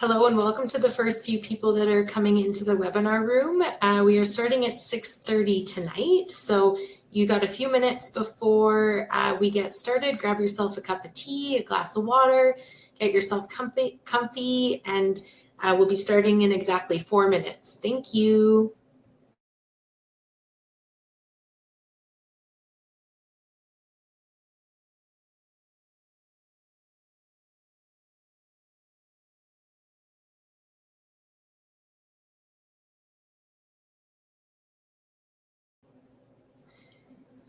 Hello and welcome to the first few people that are coming into the webinar room. We are starting at 6:30 tonight, so you got a few minutes before we get started. Grab yourself a cup of tea, a glass of water, get yourself comfy, and we'll be starting in exactly 4 minutes. Thank you.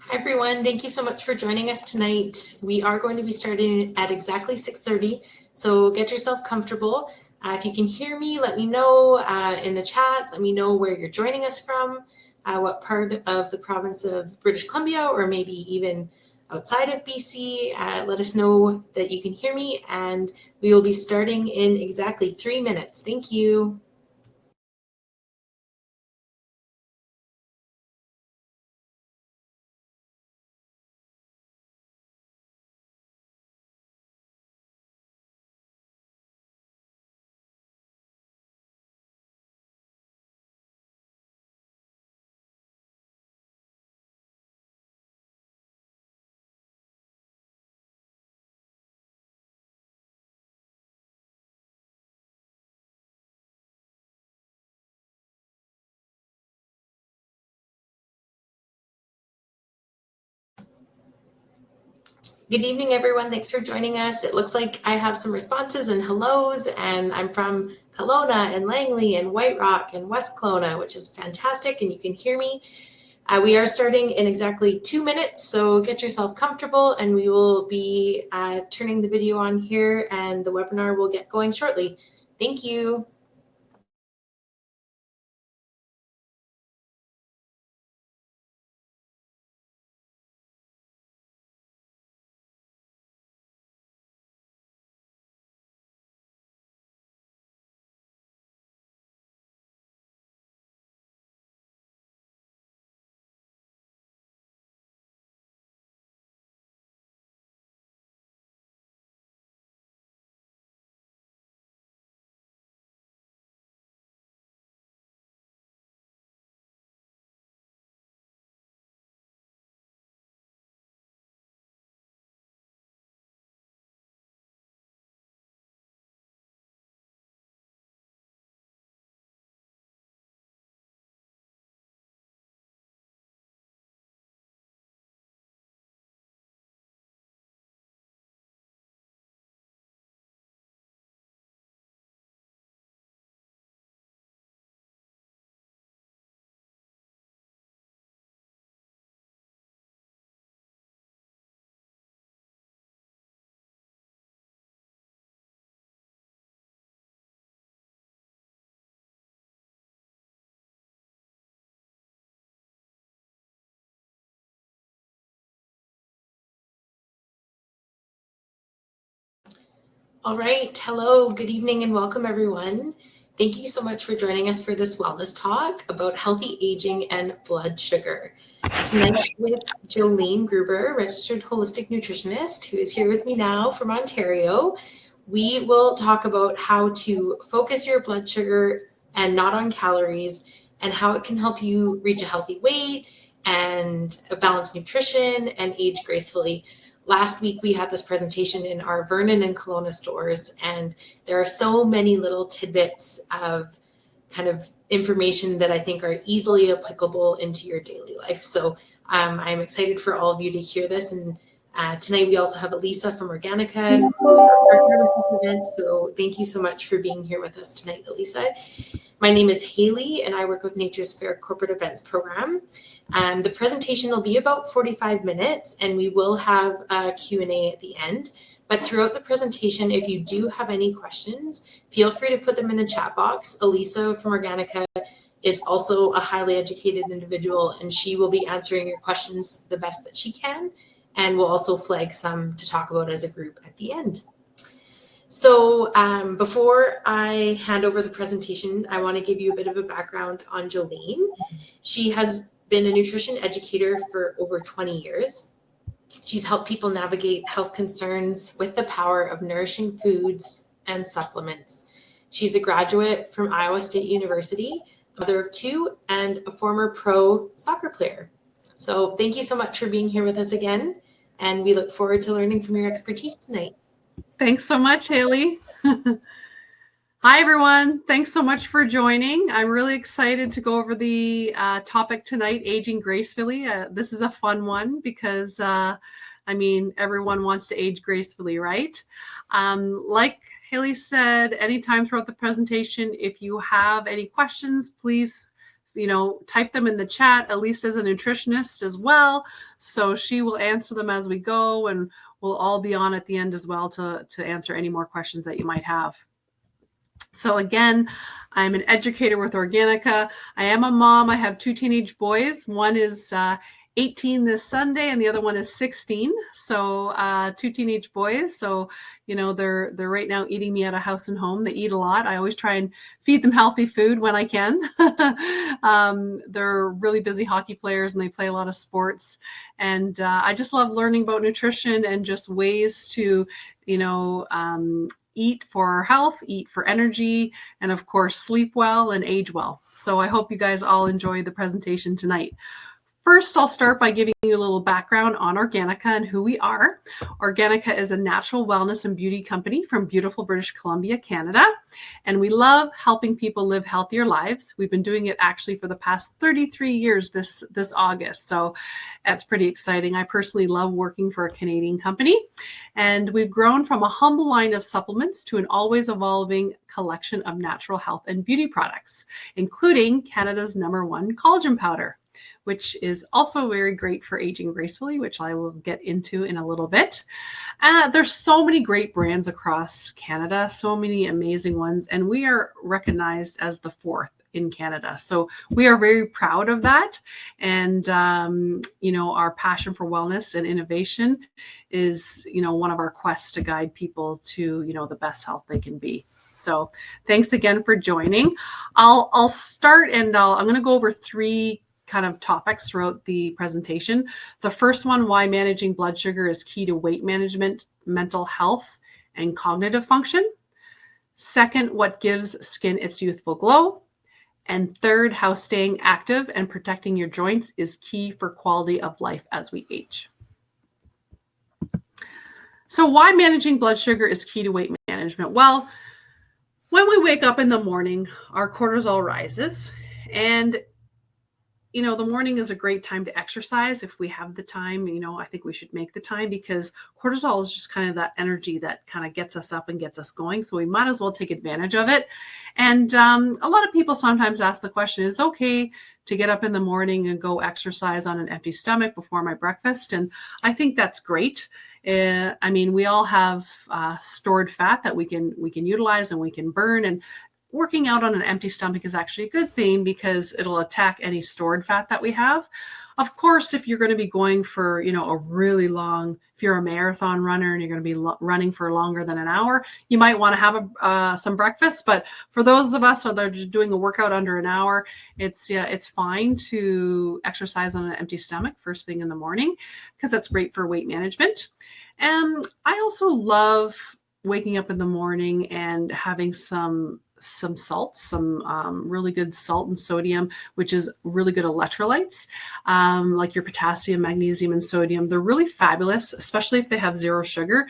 Hi everyone, thank you so much for joining us tonight. We are going to be starting at exactly 6:30, so get yourself comfortable. If you can hear me, let me know in the chat. Let me know where you're joining us from, what part of the province of British Columbia, or maybe even outside of BC. Let us know that you can hear me, and we will be starting in exactly 3 minutes. Thank you. Good evening, everyone. Thanks for joining us. It looks like I have some responses and hellos, and I'm from Kelowna and Langley and White Rock and West Kelowna, which is fantastic, and you can hear me. We are starting in exactly 2 minutes, so get yourself comfortable, and we will be turning the video on here, and the webinar will get going shortly. Thank you. All right. Hello, good evening, and welcome, everyone. Thank you so much for joining us for this wellness talk about healthy aging and blood sugar. Tonight with Jolene Gruber, registered holistic nutritionist, who is here with me now from Ontario. We will talk about how to focus your blood sugar and not on calories, and how it can help you reach a healthy weight and a balanced nutrition and age gracefully. Last week, we had this presentation in our Vernon and Kelowna stores, and there are so many little tidbits of kind of information that I think are easily applicable into your daily life. So I'm excited for all of you to hear this. And tonight we also have Elisa from Organica, who is our partner with this event. So thank you so much for being here with us tonight, Elisa. My name is Haley, and I work with Nature's Fair Corporate Events Program. The presentation will be about 45 minutes, and we will have a Q&A at the end. But throughout the presentation, if you do have any questions, feel free to put them in the chat box. Elisa from Organica is also a highly educated individual, and she will be answering your questions the best that she can. And we'll also flag some to talk about as a group at the end. So before I hand over the presentation, I want to give you a bit of a background on Jolene. She has been a nutrition educator for over 20 years. She's helped people navigate health concerns with the power of nourishing foods and supplements. She's a graduate from Iowa State University, mother of two, and a former pro soccer player. So thank you so much for being here with us again, and we look forward to learning from your expertise tonight. Thanks so much, Haley. Hi, everyone. Thanks so much for joining. I'm really excited to go over the topic tonight, aging gracefully. This is a fun one because, everyone wants to age gracefully, right? Like Haley said, anytime throughout the presentation, if you have any questions, please, type them in the chat. Elise is a nutritionist as well, so she will answer them as we go, and we'll all be on at the end as well to answer any more questions that you might have. So again, I'm an educator with Organica. I am a mom. I have two teenage boys. One is 18 this Sunday, and the other one is 16. So two teenage boys. So, they're right now eating me at a house and home. They eat a lot. I always try and feed them healthy food when I can. They're really busy hockey players, and they play a lot of sports. And I just love learning about nutrition and just ways to, eat for health, eat for energy, and of course, sleep well and age well. So I hope you guys all enjoy the presentation tonight. First, I'll start by giving you a little background on Organica and who we are. Organica is a natural wellness and beauty company from beautiful British Columbia, Canada, and we love helping people live healthier lives. We've been doing it actually for the past 33 years this August, so that's pretty exciting. I personally love working for a Canadian company, and we've grown from a humble line of supplements to an always evolving collection of natural health and beauty products, including Canada's #1 collagen powder, which is also very great for aging gracefully, which I will get into in a little bit. There's so many great brands across Canada, so many amazing ones, and we are recognized as the 4th in Canada. So we are very proud of that. And, our passion for wellness and innovation is, one of our quests to guide people to, the best health they can be. So thanks again for joining. I'll start, and I'm going to go over 3 kind of topics throughout the presentation. The first one, why managing blood sugar is key to weight management, mental health, and cognitive function. Second, what gives skin its youthful glow. And third, how staying active and protecting your joints is key for quality of life as we age. So why managing blood sugar is key to weight management? Well, when we wake up in the morning, our cortisol rises, and the morning is a great time to exercise. If we have the time, I think we should make the time, because cortisol is just kind of that energy that kind of gets us up and gets us going. So we might as well take advantage of it. And a lot of people sometimes ask the question, is it okay to get up in the morning and go exercise on an empty stomach before my breakfast? And I think that's great. We all have stored fat that we can utilize and we can burn, and working out on an empty stomach is actually a good thing because it'll attack any stored fat that we have. Of course, if you're going to be going for, a really long, if you're a marathon runner and you're going to be running for longer than an hour, you might want to have some breakfast. But for those of us that are just doing a workout under an hour, it's fine to exercise on an empty stomach first thing in the morning, because that's great for weight management. And I also love waking up in the morning and having some salt, some really good salt and sodium, which is really good electrolytes, like your potassium, magnesium, and sodium. They're really fabulous, especially if they have 0 sugar,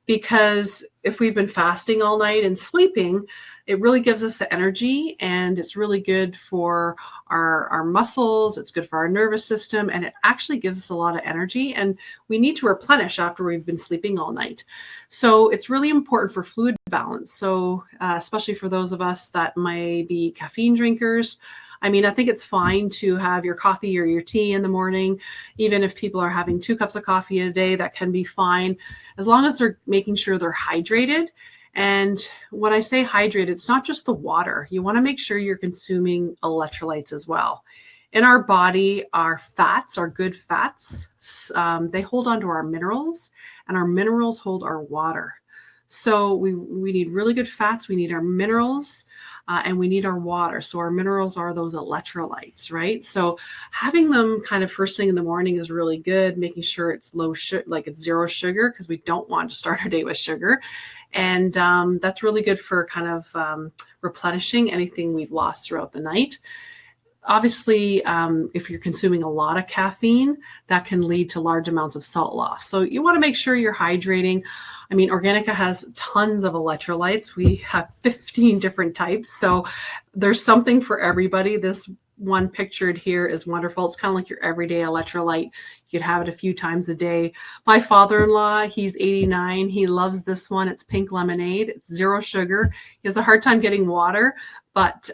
because if we've been fasting all night and sleeping, it really gives us the energy, and it's really good for our muscles. It's good for our nervous system, and it actually gives us a lot of energy, and we need to replenish after we've been sleeping all night. So it's really important for fluid balance. So especially for those of us that may be caffeine drinkers, I think it's fine to have your coffee or your tea in the morning. Even if people are having 2 cups of coffee a day, that can be fine, as long as they're making sure they're hydrated. And when I say hydrated, it's not just the water. You want to make sure you're consuming electrolytes as well. In our body, our fats, our good fats, they hold on to our minerals, and our minerals hold our water. So we need really good fats. We need our minerals. and we need our water. So our minerals are those electrolytes, right? So having them kind of first thing in the morning is really good, making sure it's low sugar, like it's zero sugar, because we don't want to start our day with sugar. And that's really good for kind of replenishing anything we've lost throughout the night. Obviously, if you're consuming a lot of caffeine, that can lead to large amounts of salt loss. So you want to make sure you're hydrating. I mean, Organica has tons of electrolytes. We have 15 different types. So there's something for everybody. This one pictured here is wonderful. It's kind of like your everyday electrolyte. You could have it a few times a day. My father-in-law, he's 89. He loves this one. It's pink lemonade. It's zero sugar. He has a hard time getting water, but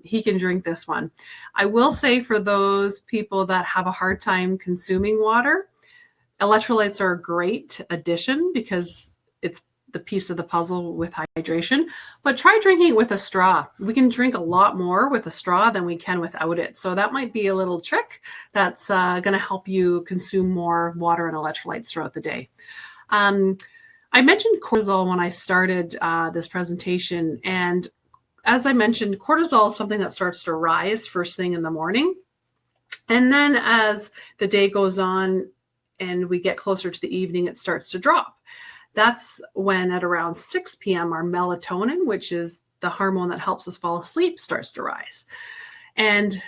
he can drink this one. I will say for those people that have a hard time consuming water, electrolytes are a great addition because it's the piece of the puzzle with hydration, but try drinking it with a straw. We can drink a lot more with a straw than we can without it. So that might be a little trick that's going to help you consume more water and electrolytes throughout the day. I mentioned cortisol when I started this presentation, and as I mentioned, cortisol is something that starts to rise first thing in the morning. And then as the day goes on and we get closer to the evening, it starts to drop. That's when at around 6 p.m., our melatonin, which is the hormone that helps us fall asleep, starts to rise. And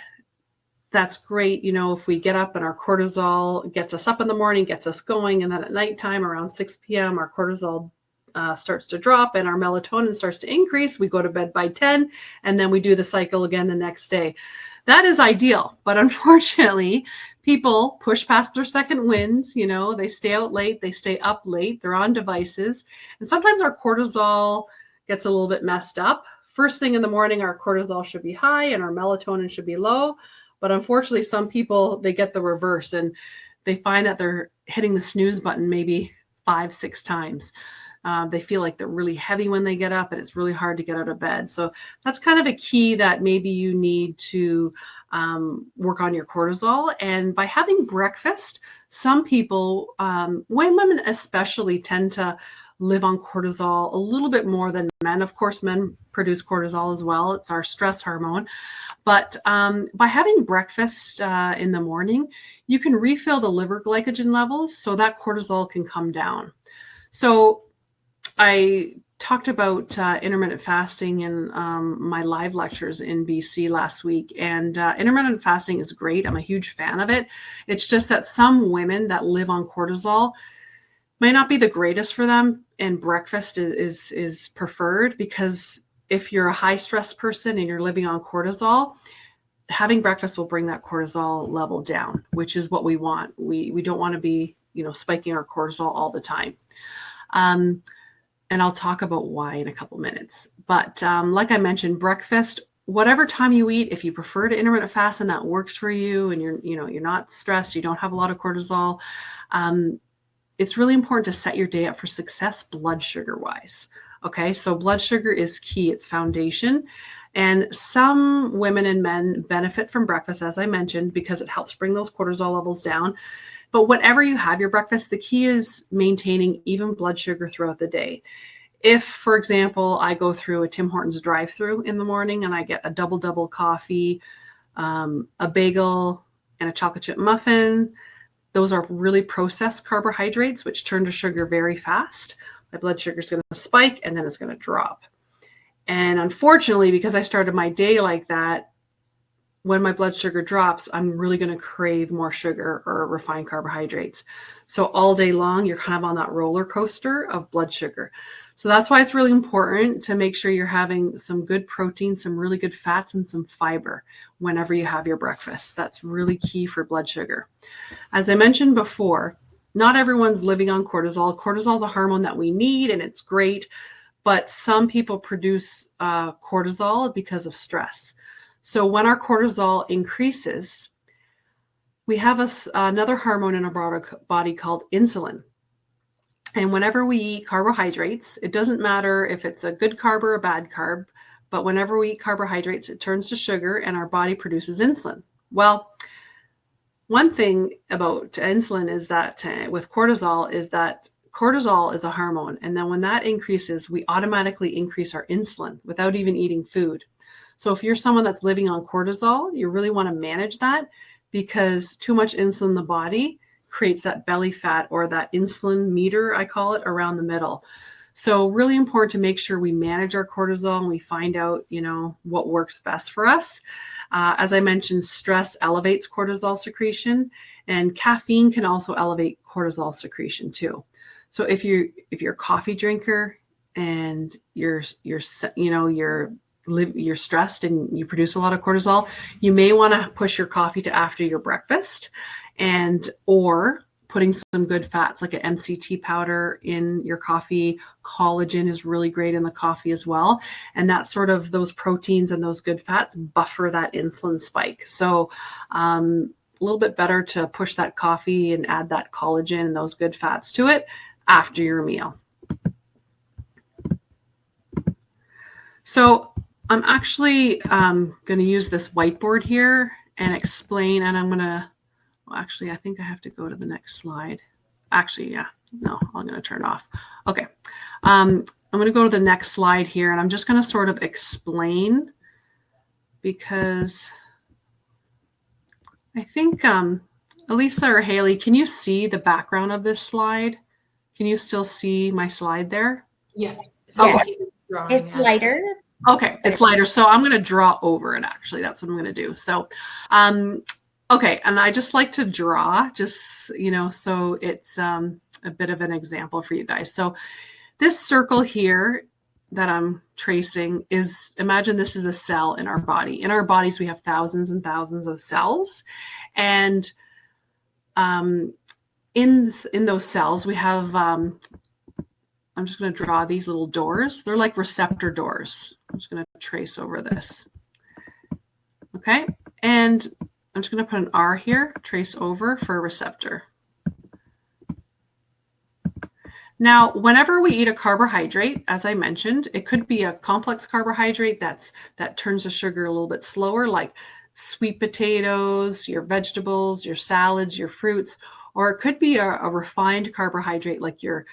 that's great, if we get up and our cortisol gets us up in the morning, gets us going, and then at nighttime around 6 p.m., our cortisol starts to drop and our melatonin starts to increase. We go to bed by 10, and then we do the cycle again the next day. That is ideal, but unfortunately, people push past their second wind. They stay out late, they stay up late, they're on devices, and sometimes our cortisol gets a little bit messed up. First thing in the morning, our cortisol should be high and our melatonin should be low, but unfortunately, some people, they get the reverse, and they find that they're hitting the snooze button maybe 5-6 times. They feel like they're really heavy when they get up, and it's really hard to get out of bed. So that's kind of a key that maybe you need to work on your cortisol. And by having breakfast, some people, women especially, tend to live on cortisol a little bit more than men. Of course, men produce cortisol as well. It's our stress hormone. But by having breakfast in the morning, you can refill the liver glycogen levels so that cortisol can come down. So I talked about intermittent fasting in my live lectures in BC last week, and intermittent fasting is great. I'm a huge fan of it. It's just that some women that live on cortisol might not be the greatest for them, and breakfast is preferred, because if you're a high stress person and you're living on cortisol, having breakfast will bring that cortisol level down, which is what we want. We don't want to be spiking our cortisol all the time. And I'll talk about why in a couple minutes. But like I mentioned, breakfast, whatever time you eat, if you prefer to intermittent fast and that works for you, and you're not stressed, you don't have a lot of cortisol, it's really important to set your day up for success blood sugar wise. Okay, so blood sugar is key, it's foundation. And some women and men benefit from breakfast, as I mentioned, because it helps bring those cortisol levels down. But whenever you have your breakfast, the key is maintaining even blood sugar throughout the day. If, for example, I go through a Tim Hortons drive-through in the morning and I get a double coffee, a bagel, and a chocolate chip muffin, those are really processed carbohydrates, which turn to sugar very fast. My blood sugar is going to spike and then it's going to drop. And unfortunately, because I started my day like that, when my blood sugar drops, I'm really going to crave more sugar or refined carbohydrates. So all day long, you're kind of on that roller coaster of blood sugar. So that's why it's really important to make sure you're having some good protein, some really good fats, and some fiber whenever you have your breakfast. That's really key for blood sugar. As I mentioned before, not everyone's living on cortisol. Cortisol is a hormone that we need, and it's great, but some people produce cortisol because of stress. So when our cortisol increases, we have another hormone in our body called insulin. And whenever we eat carbohydrates, it doesn't matter if it's a good carb or a bad carb, but whenever we eat carbohydrates, it turns to sugar and our body produces insulin. Well, one thing about insulin is that with cortisol is that cortisol is a hormone. And then when that increases, we automatically increase our insulin without even eating food. So if you're someone that's living on cortisol, you really want to manage that, because too much insulin in the body creates that belly fat, or that insulin meter, I call it, around the middle. So really important to make sure we manage our cortisol and we find out, what works best for us. As I mentioned, stress elevates cortisol secretion, and caffeine can also elevate cortisol secretion too. So if you're a coffee drinker and you're stressed and you produce a lot of cortisol, you may want to push your coffee to after your breakfast, or putting some good fats like an MCT powder in your coffee. Collagen is really great in the coffee as well. And that sort of, those proteins and those good fats buffer that insulin spike. So a little bit better to push that coffee and add that collagen and those good fats to it after your meal. So I'm actually going to use this whiteboard here and explain, and I'm going to, actually, I think I have to go to the next slide. Actually, yeah, no, I'm going to turn it off. Okay. I'm going to go to the next slide here, and I'm just going to sort of explain, because I think, Elisa or Haley, can you see the background of this slide? Can you still see my slide there? Yeah. So Okay. I see the drawing. It's lighter. Okay, it's lighter. So I'm going to draw over it, actually. That's what I'm going to do. So, okay, and I just like to draw, just, so it's a bit of an example for you guys. So this circle here that I'm tracing is, imagine this is a cell in our body. In our bodies, we have thousands and thousands of cells. And in those cells, we have, I'm just going to draw these little doors. They're like receptor doors. I'm just going to trace over this. Okay, and I'm just going to put an R here, trace over for a receptor. Now, whenever we eat a carbohydrate, as I mentioned, it could be a complex carbohydrate that turns to sugar a little bit slower, like sweet potatoes, your vegetables, your salads, your fruits, or it could be a refined carbohydrate like your,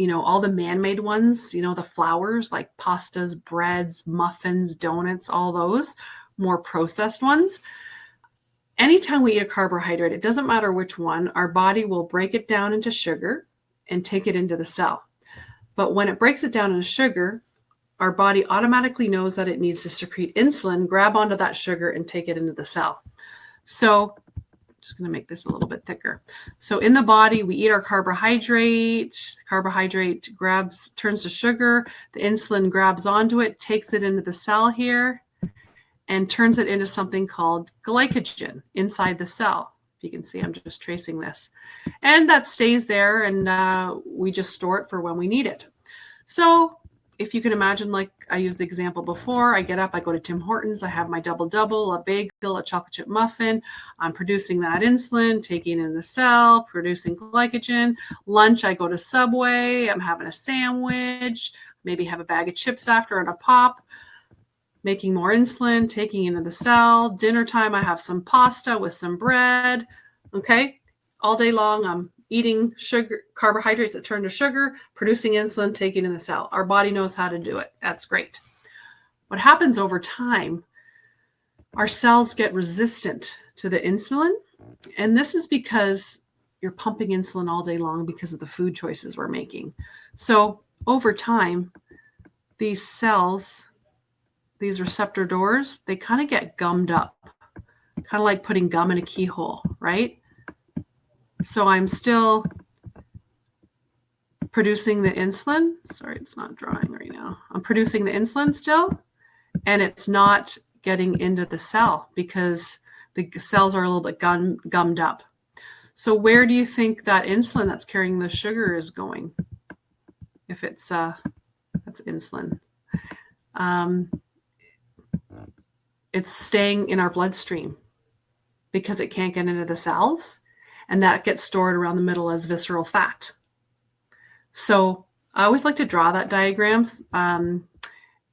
all the man-made ones, the flours like pastas, breads, muffins, donuts, all those more processed ones. Anytime we eat a carbohydrate, it doesn't matter which one, our body will break it down into sugar and take it into the cell. But when it breaks it down into sugar, our body automatically knows that it needs to secrete insulin, grab onto that sugar and take it into the cell. So I'm just going to make this a little bit thicker. So in the body, we eat our carbohydrate turns to sugar, the insulin grabs onto it, takes it into the cell here, and turns it into something called glycogen inside the cell. If you can see, I'm just tracing this. And that stays there, and we just store it for when we need it. So if you can imagine, like I used the example before, I get up, I go to Tim Hortons, I have my double-double, a bagel, a chocolate chip muffin. I'm producing that insulin, taking in the cell, producing glycogen. Lunch, I go to Subway, I'm having a sandwich, maybe have a bag of chips after and a pop, making more insulin, taking into the cell. Dinner time, I have some pasta with some bread. Okay, all day long, I'm eating sugar, carbohydrates that turn to sugar, producing insulin, taking in the cell. Our body knows how to do it. That's great. What happens over time, our cells get resistant to the insulin. And this is because you're pumping insulin all day long because of the food choices we're making. So over time, these cells, these receptor doors, they kind of get gummed up, kind of like putting gum in a keyhole, right? So I'm still producing the insulin. Sorry, it's not drawing right now. I'm producing the insulin still, and it's not getting into the cell because the cells are a little bit gummed up. So where do you think that insulin that's carrying the sugar is going? If it's, that's insulin. It's staying in our bloodstream because it can't get into the cells, and that gets stored around the middle as visceral fat. So I always like to draw that diagrams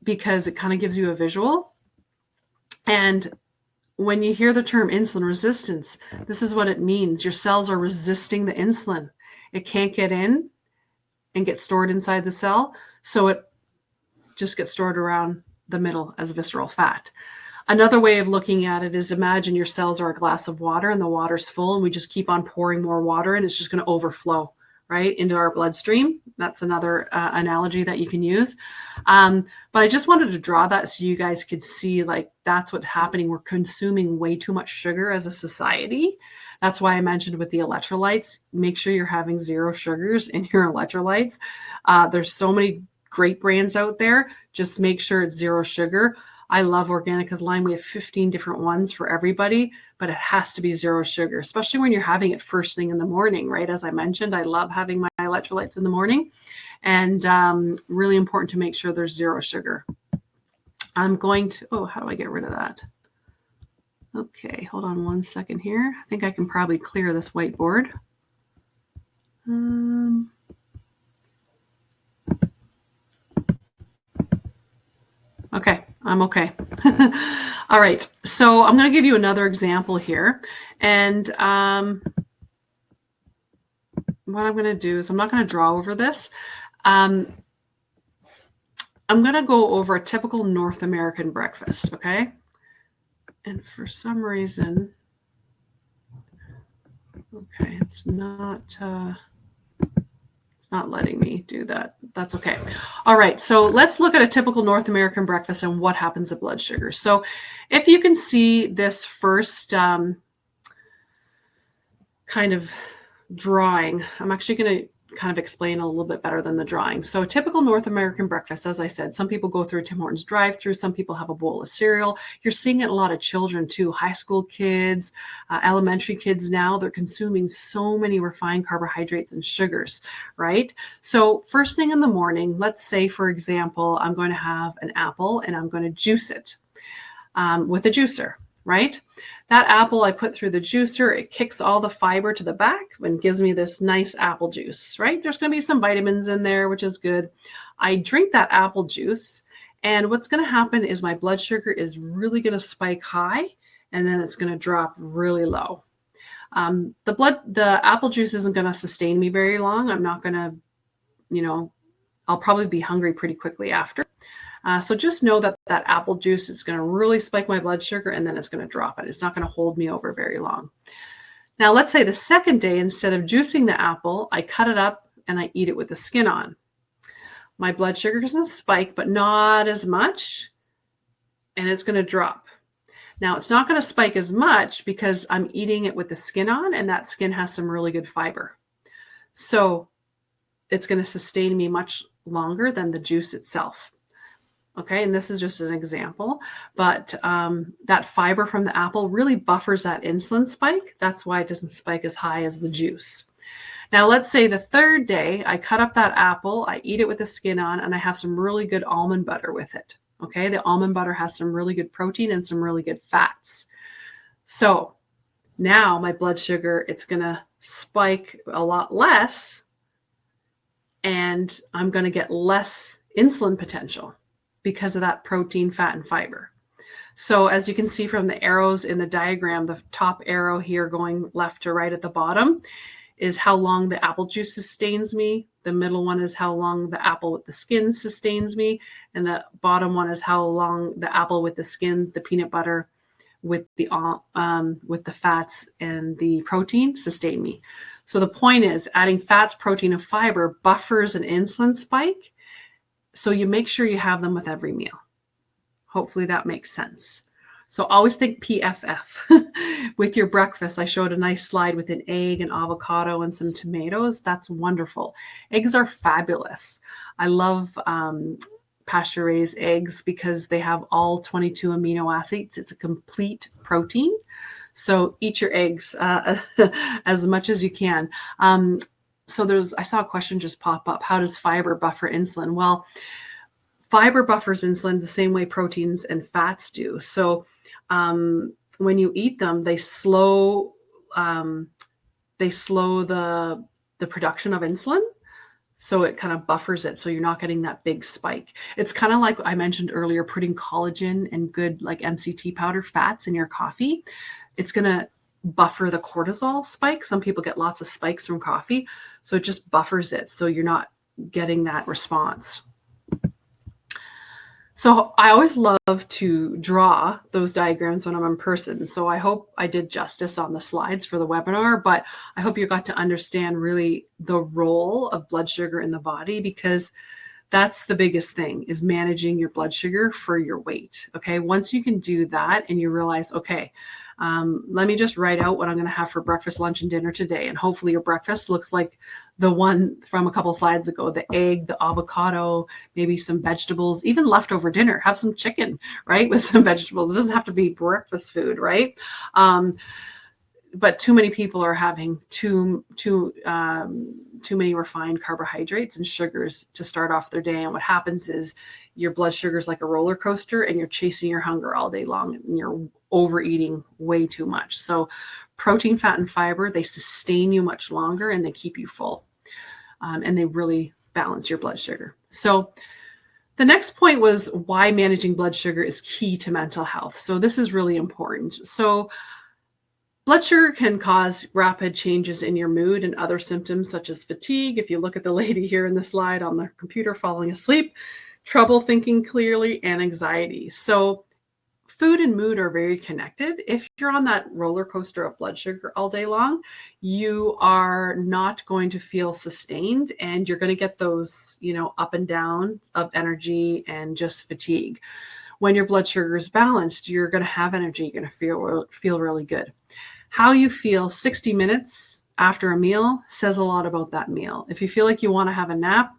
because it kind of gives you a visual. And when you hear the term insulin resistance, this is what it means. Your cells are resisting the insulin. It can't get in and get stored inside the cell. So it just gets stored around the middle as visceral fat. Another way of looking at it is imagine your cells are a glass of water and the water's full and we just keep on pouring more water and it's just going to overflow right into our bloodstream. That's another analogy that you can use. But I just wanted to draw that so you guys could see like that's what's happening. We're consuming way too much sugar as a society. That's why I mentioned with the electrolytes, make sure you're having 0 sugars in your electrolytes. There's so many great brands out there. Just make sure it's 0 sugar. I love Organica's line. We have 15 different ones for everybody, but it has to be 0 sugar, especially when you're having it first thing in the morning, right? As I mentioned, I love having my electrolytes in the morning, and really important to make sure there's 0 sugar. I'm going to, how do I get rid of that? Okay, hold on one second here. I think I can probably clear this whiteboard. Okay, I'm okay. All right, so I'm going to give you another example here. And what I'm going to do is I'm not going to draw over this. I'm going to go over a typical North American breakfast, okay? And for some reason, okay, it's not letting me do that. That's okay. All right, so let's look at a typical North American breakfast and what happens to blood sugar. So if you can see this first kind of drawing, I'm actually going to kind of explain a little bit better than the drawing. So a typical North American breakfast, as I said, some people go through Tim Hortons drive-through, some people have a bowl of cereal. You're seeing it a lot of children too, high school kids, elementary kids now, they're consuming so many refined carbohydrates and sugars, right? So first thing in the morning, let's say, for example, I'm going to have an apple and I'm going to juice it with a juicer, right? That apple I put through the juicer, it kicks all the fiber to the back and gives me this nice apple juice, right? There's going to be some vitamins in there, which is good. I drink that apple juice, and what's going to happen is my blood sugar is really going to spike high, and then it's going to drop really low. The apple juice isn't going to sustain me very long. I'm not going to, I'll probably be hungry pretty quickly after. So just know that that apple juice is going to really spike my blood sugar and then it's going to drop it. It's not going to hold me over very long. Now, let's say the second day, instead of juicing the apple, I cut it up and I eat it with the skin on. My blood sugar is going to spike, but not as much, and it's going to drop. Now, it's not going to spike as much because I'm eating it with the skin on, and that skin has some really good fiber. So it's going to sustain me much longer than the juice itself. Okay, and this is just an example, but that fiber from the apple really buffers that insulin spike. That's why it doesn't spike as high as the juice. Now, let's say the third day, I cut up that apple, I eat it with the skin on, and I have some really good almond butter with it. Okay, the almond butter has some really good protein and some really good fats. So now my blood sugar, it's going to spike a lot less, and I'm going to get less insulin potential because of that protein, fat, and fiber. So as you can see from the arrows in the diagram, the top arrow here going left to right at the bottom is how long the apple juice sustains me. The middle one is how long the apple with the skin sustains me. And the bottom one is how long the apple with the skin, the peanut butter with the fats and the protein sustain me. So the point is adding fats, protein, and fiber buffers an insulin spike. So you make sure you have them with every meal. Hopefully that makes sense. So always think PFF with your breakfast. I showed a nice slide with an egg, an avocado, and some tomatoes. That's wonderful. Eggs are fabulous. I love pasture-raised eggs because they have all 22 amino acids. It's a complete protein. So eat your eggs as much as you can. So I saw a question just pop up. How does fiber buffer insulin? Well, fiber buffers insulin the same way proteins and fats do. So when you eat them, they slow the production of insulin. So it kind of buffers it. So you're not getting that big spike. It's kind of like I mentioned earlier, putting collagen and good like MCT powder fats in your coffee. It's going to buffer the cortisol spike. Some people get lots of spikes from coffee. So it just buffers it. So you're not getting that response. So I always love to draw those diagrams when I'm in person. So I hope I did justice on the slides for the webinar, but I hope you got to understand really the role of blood sugar in the body, because that's the biggest thing, is managing your blood sugar for your weight. Okay. Once you can do that and you realize, okay, let me just write out what I'm going to have for breakfast, lunch, and dinner today. And hopefully your breakfast looks like the one from a couple slides ago, the egg, the avocado, maybe some vegetables, even leftover dinner. Have some chicken, right, with some vegetables. It doesn't have to be breakfast food, right? But too many people are having too many refined carbohydrates and sugars to start off their day. And what happens is your blood sugar is like a roller coaster, and you're chasing your hunger all day long, and you're overeating way too much. So protein, fat, and fiber, they sustain you much longer, and they keep you full. And they really balance your blood sugar. So the next point was why managing blood sugar is key to mental health. So this is really important. So blood sugar can cause rapid changes in your mood and other symptoms such as fatigue. If you look at the lady here in the slide on the computer falling asleep, trouble thinking clearly, and anxiety. So food and mood are very connected. If you're on that roller coaster of blood sugar all day long, you are not going to feel sustained, and you're going to get those, up and down of energy and just fatigue. When your blood sugar is balanced, you're going to have energy. You're going to feel really good. How you feel 60 minutes after a meal says a lot about that meal. If you feel like you want to have a nap,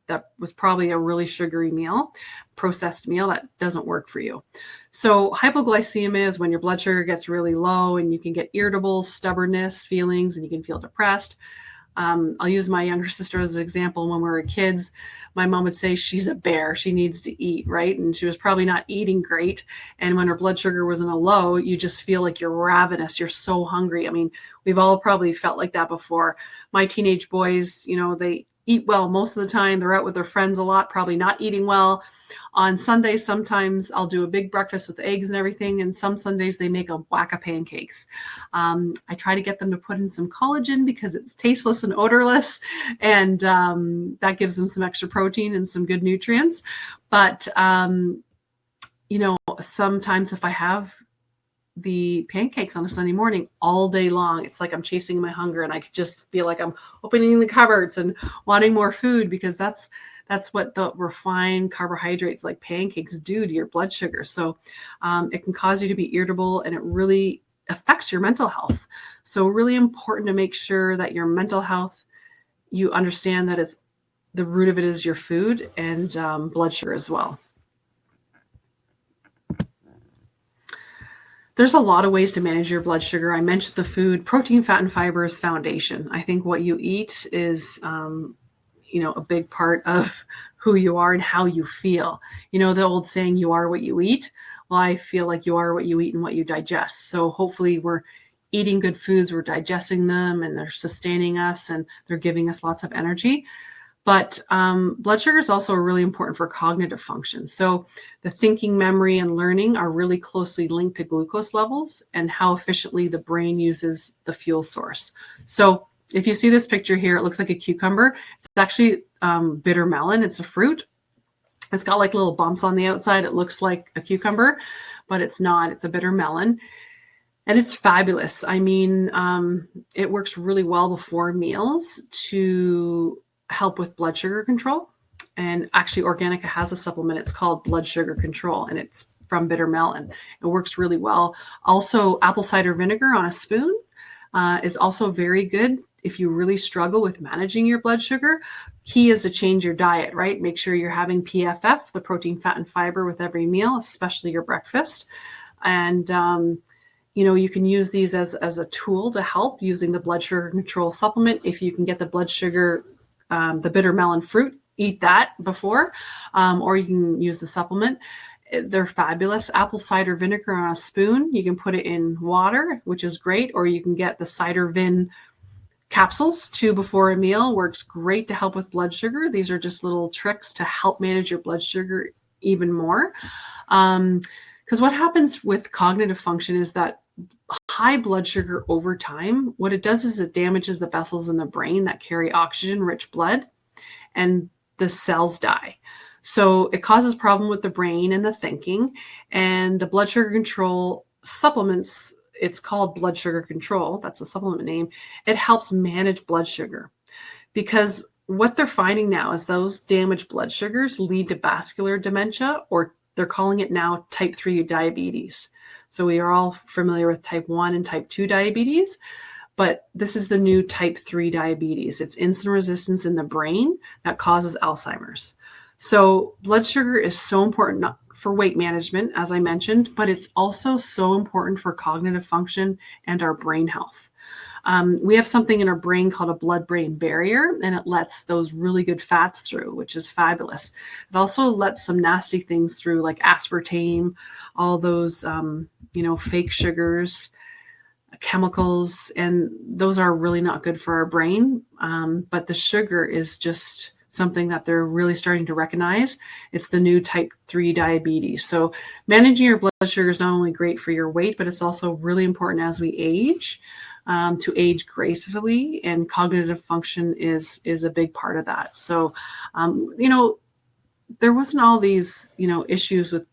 that was probably a really sugary meal, processed meal that doesn't work for you. So hypoglycemia is when your blood sugar gets really low, and you can get irritable, stubbornness, feelings, and you can feel depressed. I'll use my younger sister as an example. When we were kids, my mom would say she's a bear. She needs to eat, right? And she was probably not eating great. And when her blood sugar was in a low, you just feel like you're ravenous. You're so hungry. I mean, we've all probably felt like that before. My teenage boys, they eat well most of the time. They're out with their friends a lot, probably not eating well. On Sundays, sometimes I'll do a big breakfast with eggs and everything. And some Sundays they make a whack of pancakes. I try to get them to put in some collagen because it's tasteless and odorless. And that gives them some extra protein and some good nutrients. But, sometimes if I have the pancakes on a Sunday morning all day long, it's like I'm chasing my hunger, and I could just feel like I'm opening the cupboards and wanting more food, because that's what the refined carbohydrates like pancakes do to your blood sugar. So it can cause you to be irritable, and it really affects your mental health. So really important to make sure that your mental health, you understand that it's the root of it is your food and blood sugar as well. There's a lot of ways to manage your blood sugar. I mentioned the food. Protein, fat, and fiber is foundation. I think what you eat is, a big part of who you are and how you feel. The old saying, you are what you eat. Well, I feel like you are what you eat and what you digest. So hopefully we're eating good foods, we're digesting them, and they're sustaining us, and they're giving us lots of energy. But blood sugar is also really important for cognitive function. So the thinking, memory, and learning are really closely linked to glucose levels and how efficiently the brain uses the fuel source. So if you see this picture here, it looks like a cucumber. It's actually bitter melon. It's a fruit. It's got like little bumps on the outside. It looks like a cucumber, but it's not. It's a bitter melon. And it's fabulous. I mean, it works really well before meals to help with blood sugar control. And actually, Organica has a supplement. It's called Blood Sugar Control, and it's from bitter melon. It works really well. Also, apple cider vinegar on a spoon is also very good if you really struggle with managing your blood sugar. Key is to change your diet, right? Make sure you're having PFF, the protein, fat, and fiber, with every meal, especially your breakfast. And you can use these as a tool to help using the blood sugar control supplement. If you can get the blood sugar, the bitter melon fruit, eat that before, or you can use the supplement. They're fabulous. Apple cider vinegar on a spoon. You can put it in water, which is great, or you can get the cider vin capsules too before a meal. Works great to help with blood sugar. These are just little tricks to help manage your blood sugar even more. Because what happens with cognitive function is that high blood sugar over time, what it does is it damages the vessels in the brain that carry oxygen-rich blood, and the cells die. So it causes problem with the brain and the thinking, and the blood sugar control supplements, it's called blood sugar control. That's a supplement name. It helps manage blood sugar because what they're finding now is those damaged blood sugars lead to vascular dementia, or they're calling it now type 3 diabetes. So we are all familiar with type 1 and type 2 diabetes, but this is the new type 3 diabetes. It's insulin resistance in the brain that causes Alzheimer's. So blood sugar is so important for weight management, as I mentioned, but it's also so important for cognitive function and our brain health. We have something in our brain called a blood-brain barrier, and it lets those really good fats through, which is fabulous. It also lets some nasty things through, like aspartame, all those, fake sugars, chemicals, and those are really not good for our brain. But the sugar is just something that they're really starting to recognize. It's the new type 3 diabetes. So managing your blood sugar is not only great for your weight, but it's also really important as we age. To age gracefully, and cognitive function is a big part of that. So, there wasn't all these, issues with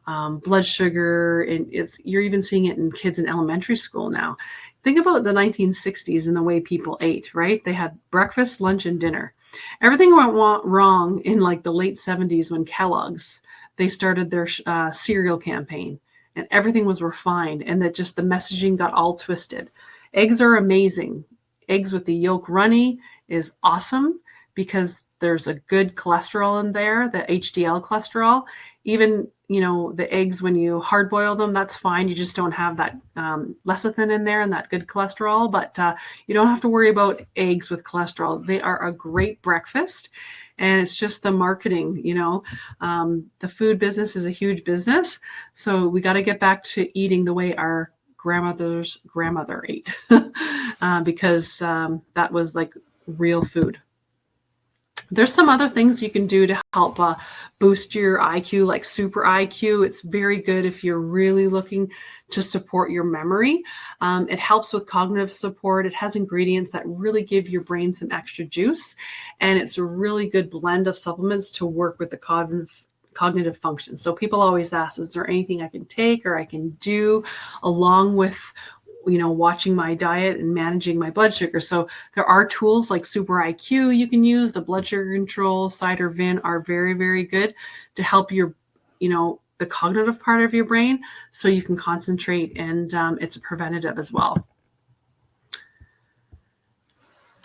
blood sugar, and you're even seeing it in kids in elementary school now. Think about the 1960s and the way people ate, right? They had breakfast, lunch, and dinner. Everything went wrong in like the late 70s when Kellogg's, they started their cereal campaign, and everything was refined, and that just the messaging got all twisted. Eggs are amazing. Eggs with the yolk runny is awesome because there's a good cholesterol in there, the HDL cholesterol. Even, the eggs, when you hard boil them, that's fine. You just don't have that lecithin in there and that good cholesterol. But you don't have to worry about eggs with cholesterol. They are a great breakfast. And it's just the marketing, the food business is a huge business. So we got to get back to eating the way our grandmother's grandmother ate because that was like real food. There's some other things you can do to help boost your IQ, like super IQ. It's very good if you're really looking to support your memory. It helps with cognitive support. It has ingredients that really give your brain some extra juice. And it's a really good blend of supplements to work with the cognitive function. So people always ask, is there anything I can take or I can do along with watching my diet and managing my blood sugar? So there are tools like Super IQ you can use. The blood sugar control, cider vin are very, very good to help your, the cognitive part of your brain so you can concentrate, and it's a preventative as well.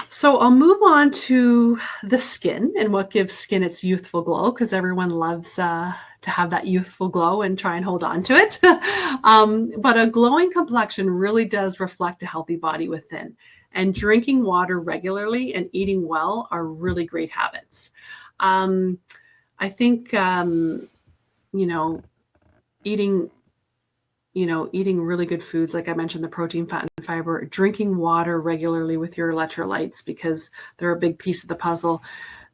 So I'll move on to the skin and what gives skin its youthful glow, because everyone loves to have that youthful glow and try and hold on to it. But a glowing complexion really does reflect a healthy body within. And drinking water regularly and eating well are really great habits. I think, eating really good foods, like I mentioned, the protein, fat, and fiber, drinking water regularly with your electrolytes, because they're a big piece of the puzzle.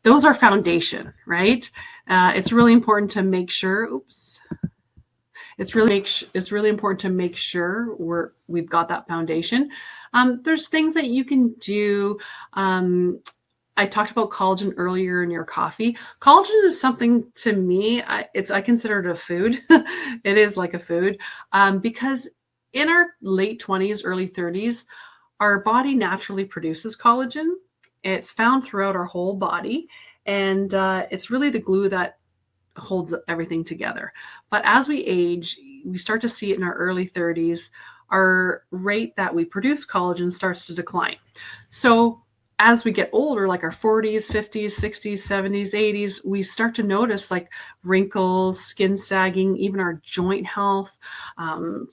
Those are foundation, right? It's really important to make sure, it's really important to make sure we've got that foundation. There's things that you can do. I talked about collagen earlier in your coffee. Collagen is something, to me, I consider it a food. It is like a food because in our late 20s, early 30s, our body naturally produces collagen. It's found throughout our whole body, and it's really the glue that holds everything together. But as we age, we start to see it in our early 30s, our rate that we produce collagen starts to decline. So as we get older, like our 40s, 50s, 60s, 70s, 80s, we start to notice like wrinkles, skin sagging, even our joint health,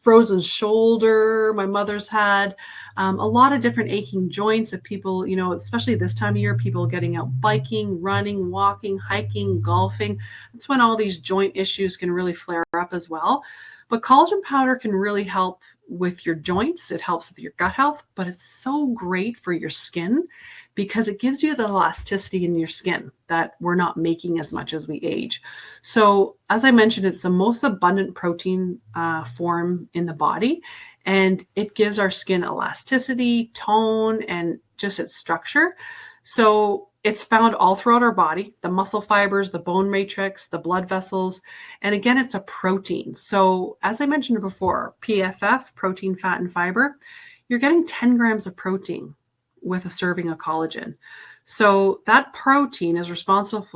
frozen shoulder. My mother's had a lot of different aching joints of people, especially this time of year, people getting out biking, running, walking, hiking, golfing. That's when all these joint issues can really flare up as well. But collagen powder can really help with your joints. It helps with your gut health, but it's so great for your skin because it gives you the elasticity in your skin that we're not making as much as we age. So as I mentioned, it's the most abundant protein form in the body, and it gives our skin elasticity, tone, and just its structure. So It's found all throughout our body, the muscle fibers, the bone matrix, the blood vessels. And again, it's a protein. So as I mentioned before, PFF, protein, fat, and fiber, you're getting 10 grams of protein with a serving of collagen. So that protein is responsible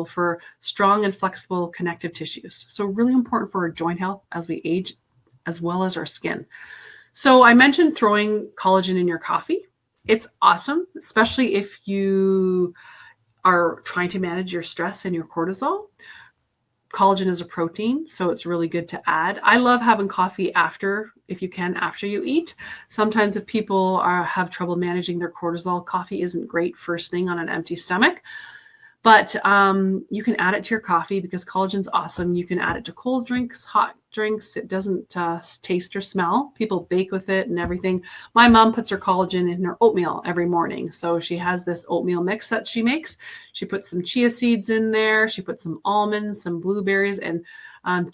for strong and flexible connective tissues. So really important for our joint health as we age, as well as our skin. So I mentioned throwing collagen in your coffee. It's awesome, especially if you are trying to manage your stress and your cortisol. Collagen is a protein, so it's really good to add. I love having coffee after, if you can, after you eat. Sometimes if people have trouble managing their cortisol, coffee isn't great first thing on an empty stomach. But you can add it to your coffee because collagen's awesome. You can add it to cold drinks, hot drinks. It doesn't taste or smell. People bake with it and everything. My mom puts her collagen in her oatmeal every morning. So she has this oatmeal mix that she makes. She puts some chia seeds in there. She puts some almonds, some blueberries, and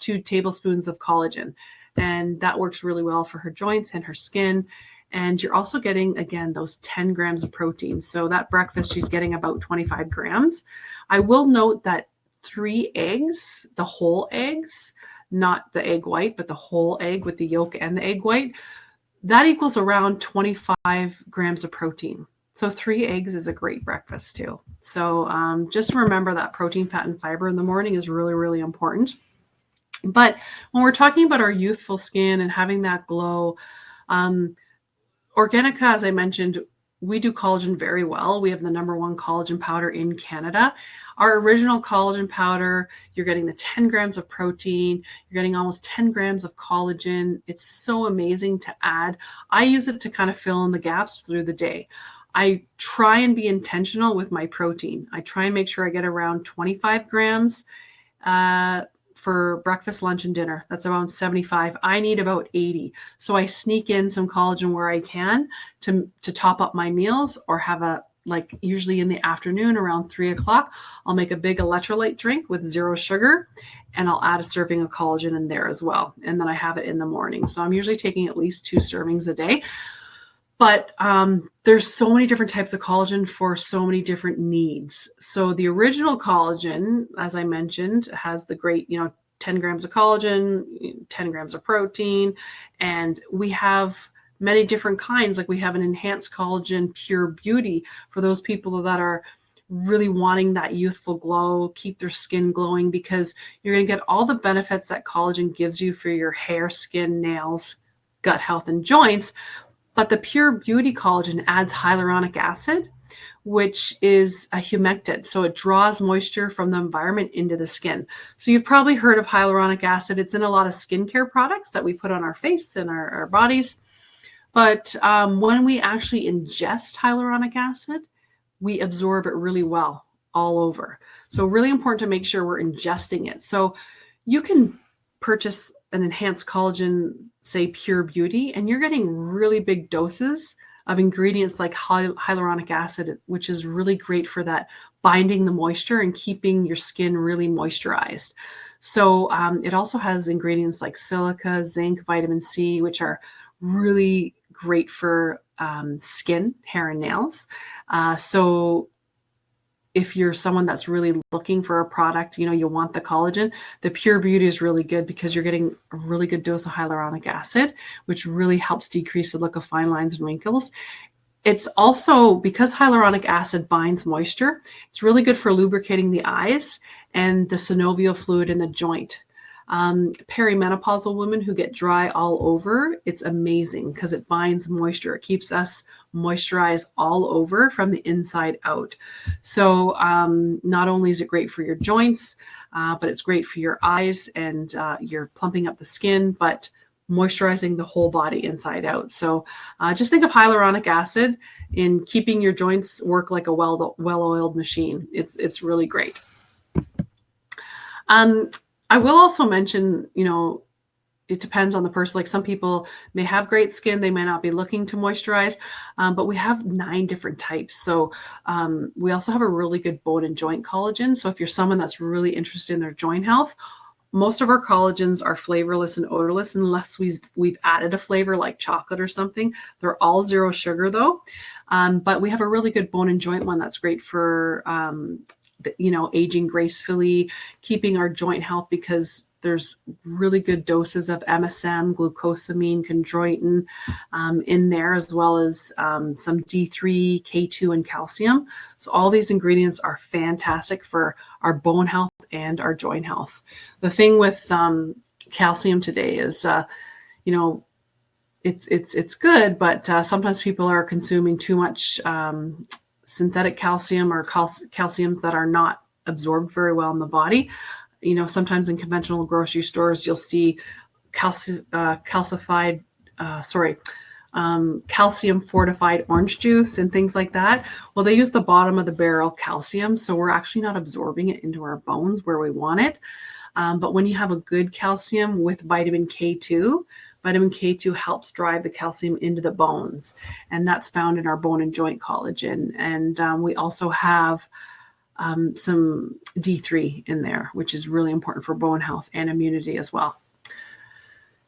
2 tablespoons of collagen. And that works really well for her joints and her skin. And you're also getting, again, those 10 grams of protein. So that breakfast, she's getting about 25 grams. I will note that 3 eggs, the whole eggs, not the egg white, but the whole egg with the yolk and the egg white, that equals around 25 grams of protein. So 3 eggs is a great breakfast too. So just remember that protein, fat, and fiber in the morning is really, really important. But when we're talking about our youthful skin and having that glow, Organica, as I mentioned, we do collagen very well. We have the #1 collagen powder in Canada. Our original collagen powder, you're getting the 10 grams of protein, you're getting almost 10 grams of collagen. It's so amazing to add. I use it to kind of fill in the gaps through the day. I try and be intentional with my protein. I try and make sure I get around 25 grams for breakfast, lunch, and dinner. That's around 75. I need about 80. So I sneak in some collagen where I can to top up my meals, or have usually in the afternoon around 3 o'clock, I'll make a big electrolyte drink with 0 sugar, and I'll add a serving of collagen in there as well. And then I have it in the morning. So I'm usually taking at least 2 servings a day. But there's so many different types of collagen for so many different needs. So the original collagen, as I mentioned, has the great, 10 grams of collagen, 10 grams of protein, and we have many different kinds. Like we have an enhanced collagen pure beauty for those people that are really wanting that youthful glow, keep their skin glowing, because you're going to get all the benefits that collagen gives you for your hair, skin, nails, gut health, and joints. But the pure beauty collagen adds hyaluronic acid, which is a humectant. So it draws moisture from the environment into the skin. So you've probably heard of hyaluronic acid. It's in a lot of skincare products that we put on our face and our bodies. But when we actually ingest hyaluronic acid, we absorb it really well all over. So really important to make sure we're ingesting it. So you can purchase an enhanced collagen, say Pure Beauty, and you're getting really big doses of ingredients like hyaluronic acid, which is really great for that binding the moisture and keeping your skin really moisturized. So it also has ingredients like silica, zinc, vitamin C, which are really great for skin, hair, and nails. So if you're someone that's really looking for a product, you want the collagen, the Pure Beauty is really good because you're getting a really good dose of hyaluronic acid, which really helps decrease the look of fine lines and wrinkles. It's also, because hyaluronic acid binds moisture, it's really good for lubricating the eyes and the synovial fluid in the joint. Perimenopausal women who get dry all over, it's amazing because it binds moisture. It keeps us moisturized all over from the inside out. So not only is it great for your joints, but it's great for your eyes, and you're plumping up the skin, but moisturizing the whole body inside out. So just think of hyaluronic acid in keeping your joints work like a well-oiled machine. It's really great. I will also mention, it depends on the person. Like some people may have great skin, they may not be looking to moisturize, but we have 9 different types. So we also have a really good bone and joint collagen. So if you're someone that's really interested in their joint health, Most of our collagens are flavorless and odorless unless we've added a flavor like chocolate or something. They're all zero sugar though. But we have a really good bone and joint one that's great for aging gracefully, keeping our joint health, because there's really good doses of MSM, glucosamine, chondroitin in there, as well as some D3, K2, and calcium. So all these ingredients are fantastic for our bone health and our joint health. The thing with calcium today is, it's good, but sometimes people are consuming too much synthetic calcium or calciums that are not absorbed very well in the body. Sometimes in conventional grocery stores, you'll see calcium fortified orange juice and things like that. Well, they use the bottom of the barrel calcium, so we're actually not absorbing it into our bones where we want it. But when you have a good calcium with vitamin K2, vitamin K2 helps drive the calcium into the bones, and that's found in our bone and joint collagen. And we also have some D3 in there, which is really important for bone health and immunity as well.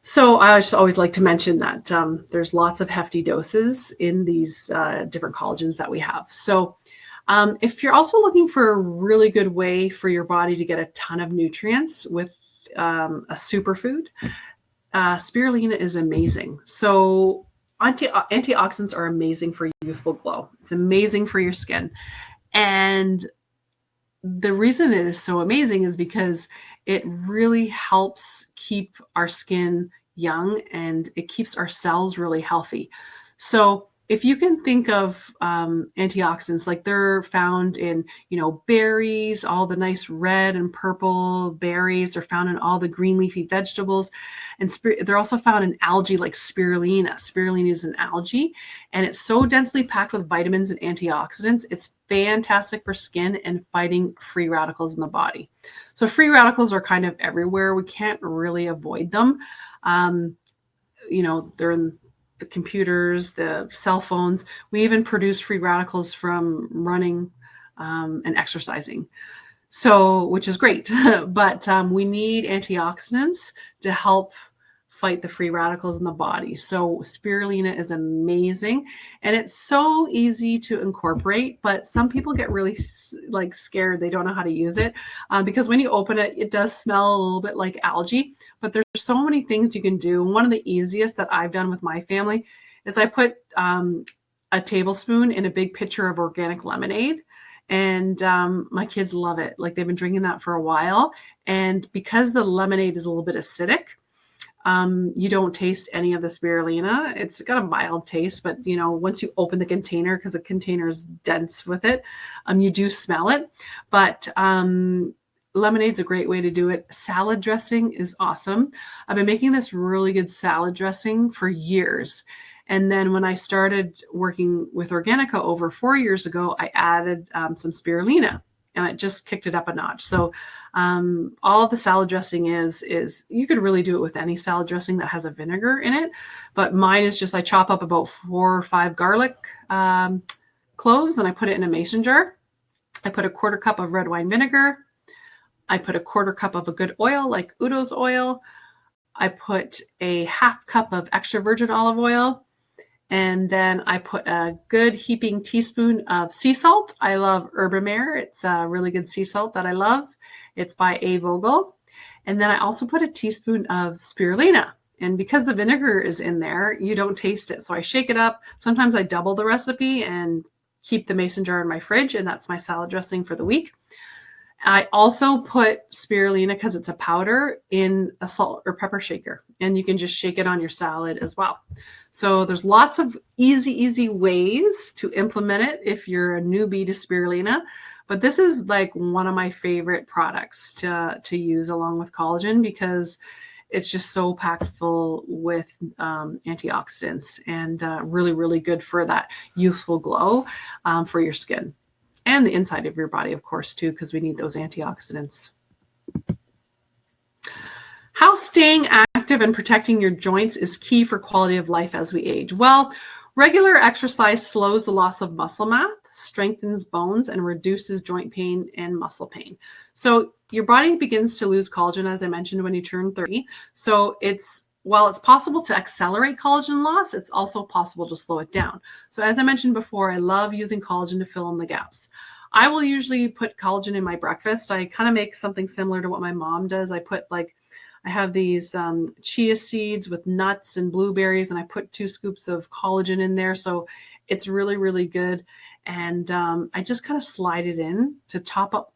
So I just always like to mention that there's lots of hefty doses in these different collagens that we have. So if you're also looking for a really good way for your body to get a ton of nutrients with a superfood, spirulina is amazing. So antioxidants are amazing for youthful glow. It's amazing for your skin. And the reason it is so amazing is because it really helps keep our skin young, and it keeps our cells really healthy. So if you can think of antioxidants, like they're found in, berries, all the nice red and purple berries. They're found in all the green leafy vegetables. And they're also found in algae like spirulina. Spirulina is an algae, and it's so densely packed with vitamins and antioxidants. It's fantastic for skin and fighting free radicals in the body. So free radicals are kind of everywhere. We can't really avoid them. They're in the computers, the cell phones. We even produce free radicals from running and exercising. So, which is great, but we need antioxidants to help fight the free radicals in the body. So spirulina is amazing, and it's so easy to incorporate, but some people get really scared. They don't know how to use it because when you open it, it does smell a little bit like algae, but there's so many things you can do. One of the easiest that I've done with my family is I put a tablespoon in a big pitcher of organic lemonade. And my kids love it. Like, they've been drinking that for a while. And because the lemonade is a little bit acidic, you don't taste any of the spirulina. It's got a mild taste, but once you open the container, because the container is dense with it, you do smell it. But lemonade's a great way to do it. Salad dressing is awesome. I've been making this really good salad dressing for years. And then when I started working with Organica over 4 years ago, I added some spirulina, and it just kicked it up a notch. So all the salad dressing is you could really do it with any salad dressing that has a vinegar in it. But mine is just, I chop up about 4 or 5 garlic cloves, and I put it in a mason jar. I put a 1/4 cup of red wine vinegar. I put a 1/4 cup of a good oil like Udo's oil. I put a 1/2 cup of extra virgin olive oil. And then I put a good heaping teaspoon of sea salt. I love Herbamare. It's a really good sea salt that I love. It's by A. Vogel. And then I also put a teaspoon of spirulina. And because the vinegar is in there, you don't taste it. So I shake it up. Sometimes I double the recipe and keep the mason jar in my fridge. And that's my salad dressing for the week. I also put spirulina, because it's a powder, in a salt or pepper shaker, and you can just shake it on your salad as well. So there's lots of easy ways to implement it if you're a newbie to spirulina. But this is like one of my favorite products to use along with collagen, because it's just so packed full with antioxidants and really good for that youthful glow for your skin. And the inside of your body, of course, too, because we need those antioxidants. How staying active and protecting your joints is key for quality of life as we age. Well, regular exercise slows the loss of muscle strengthens bones, and reduces joint pain and muscle pain. So your body begins to lose collagen, as I mentioned, when you turn 30. So while it's possible to accelerate collagen loss, it's also possible to slow it down. So as I mentioned before, I love using collagen to fill in the gaps. I will usually put collagen in my breakfast. I kind of make something similar to what my mom does. I have these chia seeds with nuts and blueberries, and I put 2 scoops of collagen in there. So it's really, really good. And I just kind of slide it in to top up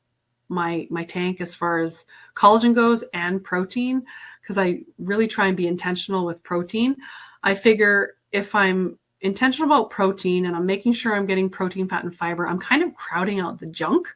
my tank as far as collagen goes and protein, because I really try and be intentional with protein. I figure if I'm intentional about protein and I'm making sure I'm getting protein, fat, and fiber, I'm kind of crowding out the junk.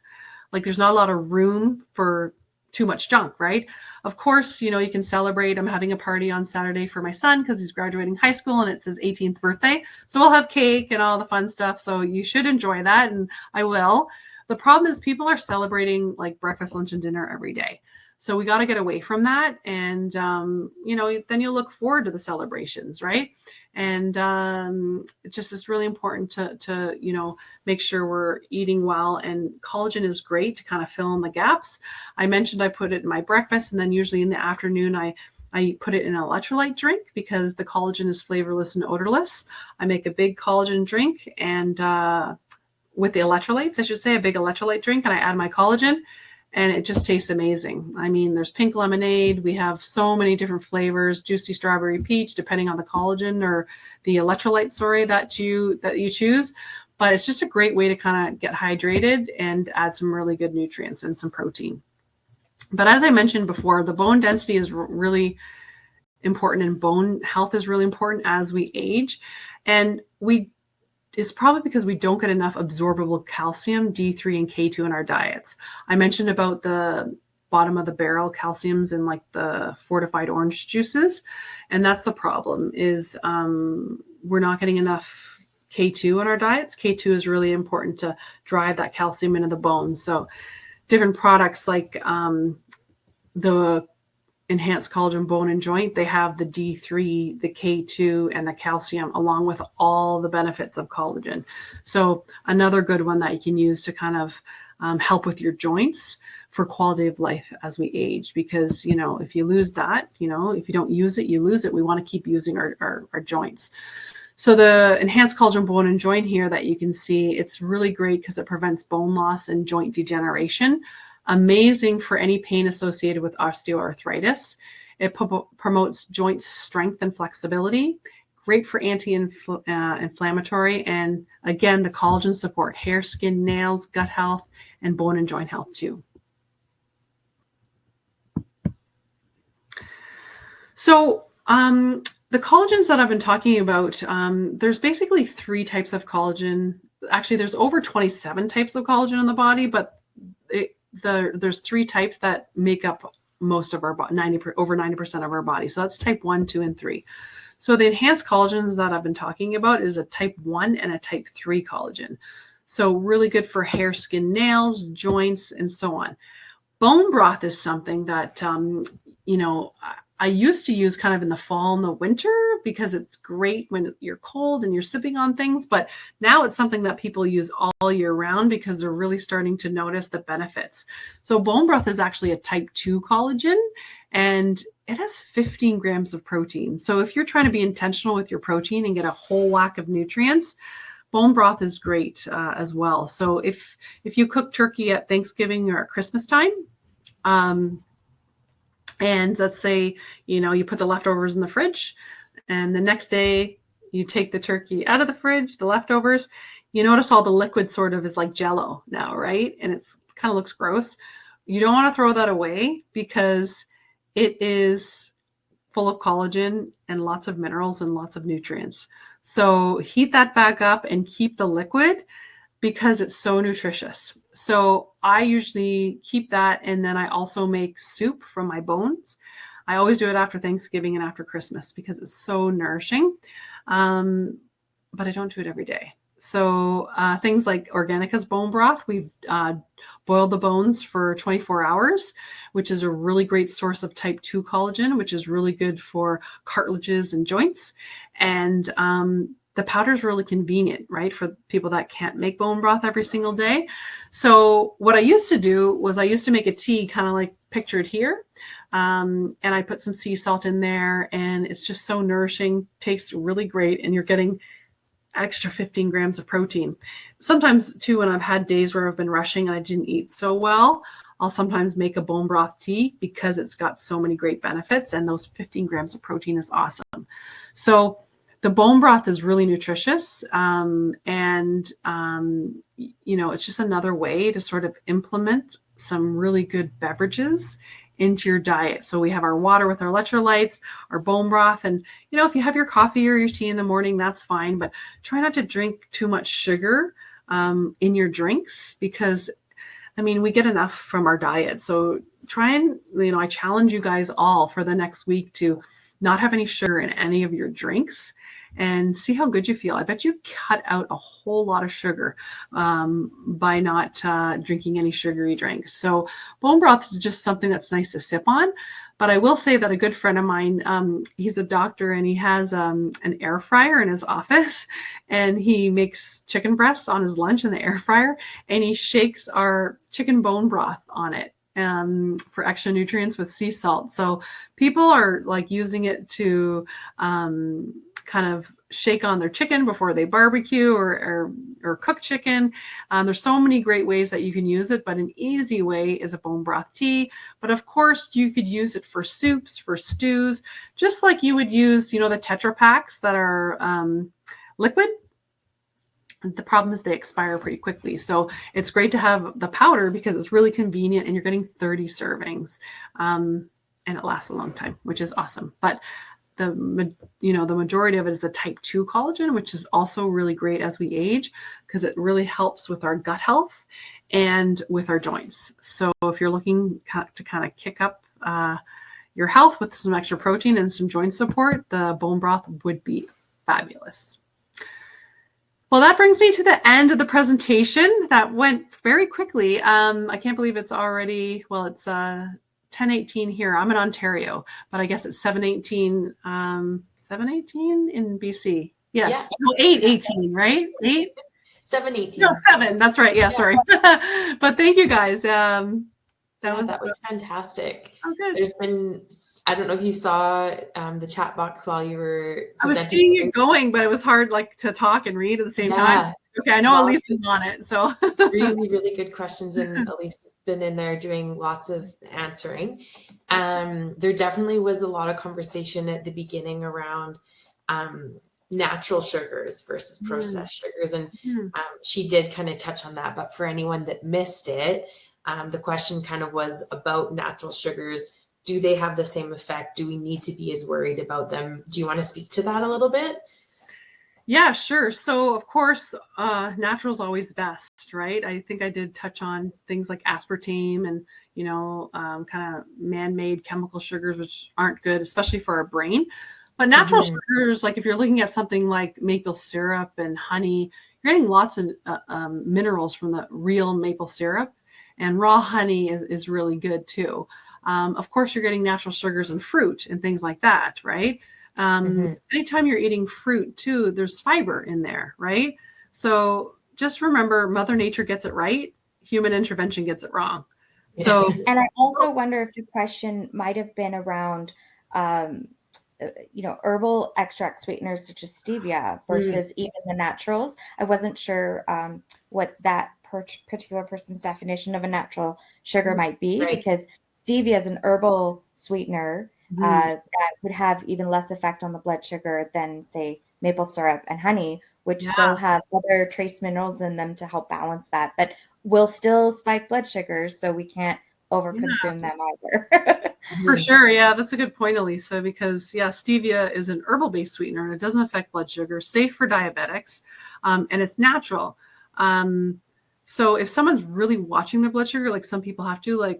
Like there's not a lot of room for too much junk, right? Of course, you can celebrate. I'm having a party on Saturday for my son because he's graduating high school and it's his 18th birthday. So we'll have cake and all the fun stuff. So you should enjoy that, and I will. The problem is people are celebrating like breakfast, lunch, and dinner every day. So we got to get away from that. And, then you'll look forward to the celebrations, right? And it just is really important to make sure we're eating well. And collagen is great to kind of fill in the gaps. I mentioned I put it in my breakfast, and then usually in the afternoon, I put it in an electrolyte drink because the collagen is flavorless and odorless. I make a big collagen drink and with the electrolytes, I should say, a big electrolyte drink, and I add my collagen. And it just tastes amazing. I mean, there's pink lemonade. We have so many different flavors, juicy strawberry peach, depending on the collagen or the electrolyte, that you choose. But it's just a great way to kind of get hydrated and add some really good nutrients and some protein. But as I mentioned before, the bone density is really important, and bone health is really important as we age. And it's probably because we don't get enough absorbable calcium, D3 and K2 in our diets. I mentioned about the bottom of the barrel calciums in like the fortified orange juices. And that's the problem is we're not getting enough K2 in our diets. K2 is really important to drive that calcium into the bones. So different products like the enhanced collagen bone and joint, they have the D3, the K2, and the calcium, along with all the benefits of collagen. So another good one that you can use to kind of help with your joints for quality of life as we age, because if you lose that, if you don't use it, you lose it. We want to keep using our joints. So the enhanced collagen bone and joint here that you can see, it's really great because it prevents bone loss and joint degeneration. Amazing for any pain associated with osteoarthritis. It promotes joint strength and flexibility. Great for anti-inflammatory. And again, the collagen support hair, skin, nails, gut health, and bone and joint health too. So the collagens that I've been talking about, there's basically 3 types of collagen. Actually, there's over 27 types of collagen in the body, but there's 3 types that make up most of our over 90% of our body. So that's type 1, 2, and 3. So the enhanced collagens that I've been talking about is a type 1 and a type 3 collagen. So really good for hair, skin, nails, joints, and so on. Bone broth is something that, I used to use kind of in the fall and the winter because it's great when you're cold and you're sipping on things. But now it's something that people use all year round because they're really starting to notice the benefits. So bone broth is actually a type 2 collagen, and it has 15 grams of protein. So if you're trying to be intentional with your protein and get a whole whack of nutrients, bone broth is great as well. So if you cook turkey at Thanksgiving or at Christmas time, and let's say, you put the leftovers in the fridge, and the next day you take the turkey out of the fridge, the leftovers, you notice all the liquid sort of is like Jello now, right? And it's kind of looks gross. You don't want to throw that away because it is full of collagen and lots of minerals and lots of nutrients. So heat that back up and keep the liquid because it's so nutritious. So I usually keep that, and then I also make soup from my bones. I always do it after Thanksgiving and after Christmas because it's so nourishing, but I don't do it every day. So things like Organica's bone broth, we've boiled the bones for 24 hours, which is a really great source of type 2 collagen, which is really good for cartilages and joints. And the powder is really convenient, right? For people that can't make bone broth every single day. So what I used to do was I used to make a tea kind of like pictured here. And I put some sea salt in there, and it's just so nourishing, tastes really great. And you're getting extra 15 grams of protein. Sometimes too, when I've had days where I've been rushing and I didn't eat so well, I'll sometimes make a bone broth tea because it's got so many great benefits, and those 15 grams of protein is awesome. So the bone broth is really nutritious. It's just another way to sort of implement some really good beverages into your diet. So we have our water with our electrolytes, our bone broth, and if you have your coffee or your tea in the morning, that's fine, but try not to drink too much sugar in your drinks, because we get enough from our diet. So try and, I challenge you guys all for the next week to not have any sugar in any of your drinks and see how good you feel. I bet you cut out a whole lot of sugar by not drinking any sugary drinks. So bone broth is just something that's nice to sip on. But I will say that a good friend of mine, he's a doctor, and he has an air fryer in his office, and he makes chicken breasts on his lunch in the air fryer, and he shakes our chicken bone broth on it for extra nutrients with sea salt. So people are like using it to kind of shake on their chicken before they barbecue or cook chicken. There's so many great ways that you can use it, but an easy way is a bone broth tea. But of course, you could use it for soups, for stews, just like you would use, the Tetra Paks that are liquid. The problem is they expire pretty quickly. So it's great to have the powder because it's really convenient, and you're getting 30 servings and it lasts a long time, which is awesome. But the majority of it is a type 2 collagen, which is also really great as we age because it really helps with our gut health and with our joints. So if you're looking to kind of kick up your health with some extra protein and some joint support, the bone broth would be fabulous. Well, that brings me to the end of the presentation. That went very quickly. I can't believe it's already, it's 10:18 here. I'm in Ontario, but I guess it's 7:18 in BC. Yes. Yeah. No, 8:18, right? 8? 7:18. No, 7. That's right. Yeah. Sorry. But thank you guys. That was fantastic. Oh, good. There's been, I don't know if you saw the chat box while you were presenting. I was seeing it going, but it was hard to talk and read at the same time. Okay, I know Elise is on it, so. Really, really good questions, and Elise been in there doing lots of answering. There definitely was a lot of conversation at the beginning around natural sugars versus processed sugars, and she did kind of touch on that. But for anyone that missed it, the question kind of was about natural sugars. Do they have the same effect? Do we need to be as worried about them? Do you want to speak to that a little bit? Yeah, sure. So of course, natural is always best, right? I think I did touch on things like aspartame and, kind of man-made chemical sugars, which aren't good, especially for our brain. But natural sugars, like if you're looking at something like maple syrup and honey, you're getting lots of minerals from the real maple syrup, and raw honey is really good too. Of course, you're getting natural sugars in fruit and things like that, right? Anytime you're eating fruit too, there's fiber in there, right? So just remember, Mother Nature gets it right. Human intervention gets it wrong. So, and I also wonder if the question might have been around, herbal extract sweeteners such as stevia versus even the naturals. I wasn't sure what that particular person's definition of a natural sugar might be, because stevia is an herbal sweetener that would have even less effect on the blood sugar than, say, maple syrup and honey, which still have other trace minerals in them to help balance that, but will still spike blood sugars, so we can't overconsume them either. For sure. Yeah, that's a good point, Elisa, because stevia is an herbal-based sweetener and it doesn't affect blood sugar, safe for diabetics, and it's natural. So if someone's really watching their blood sugar, like some people have to,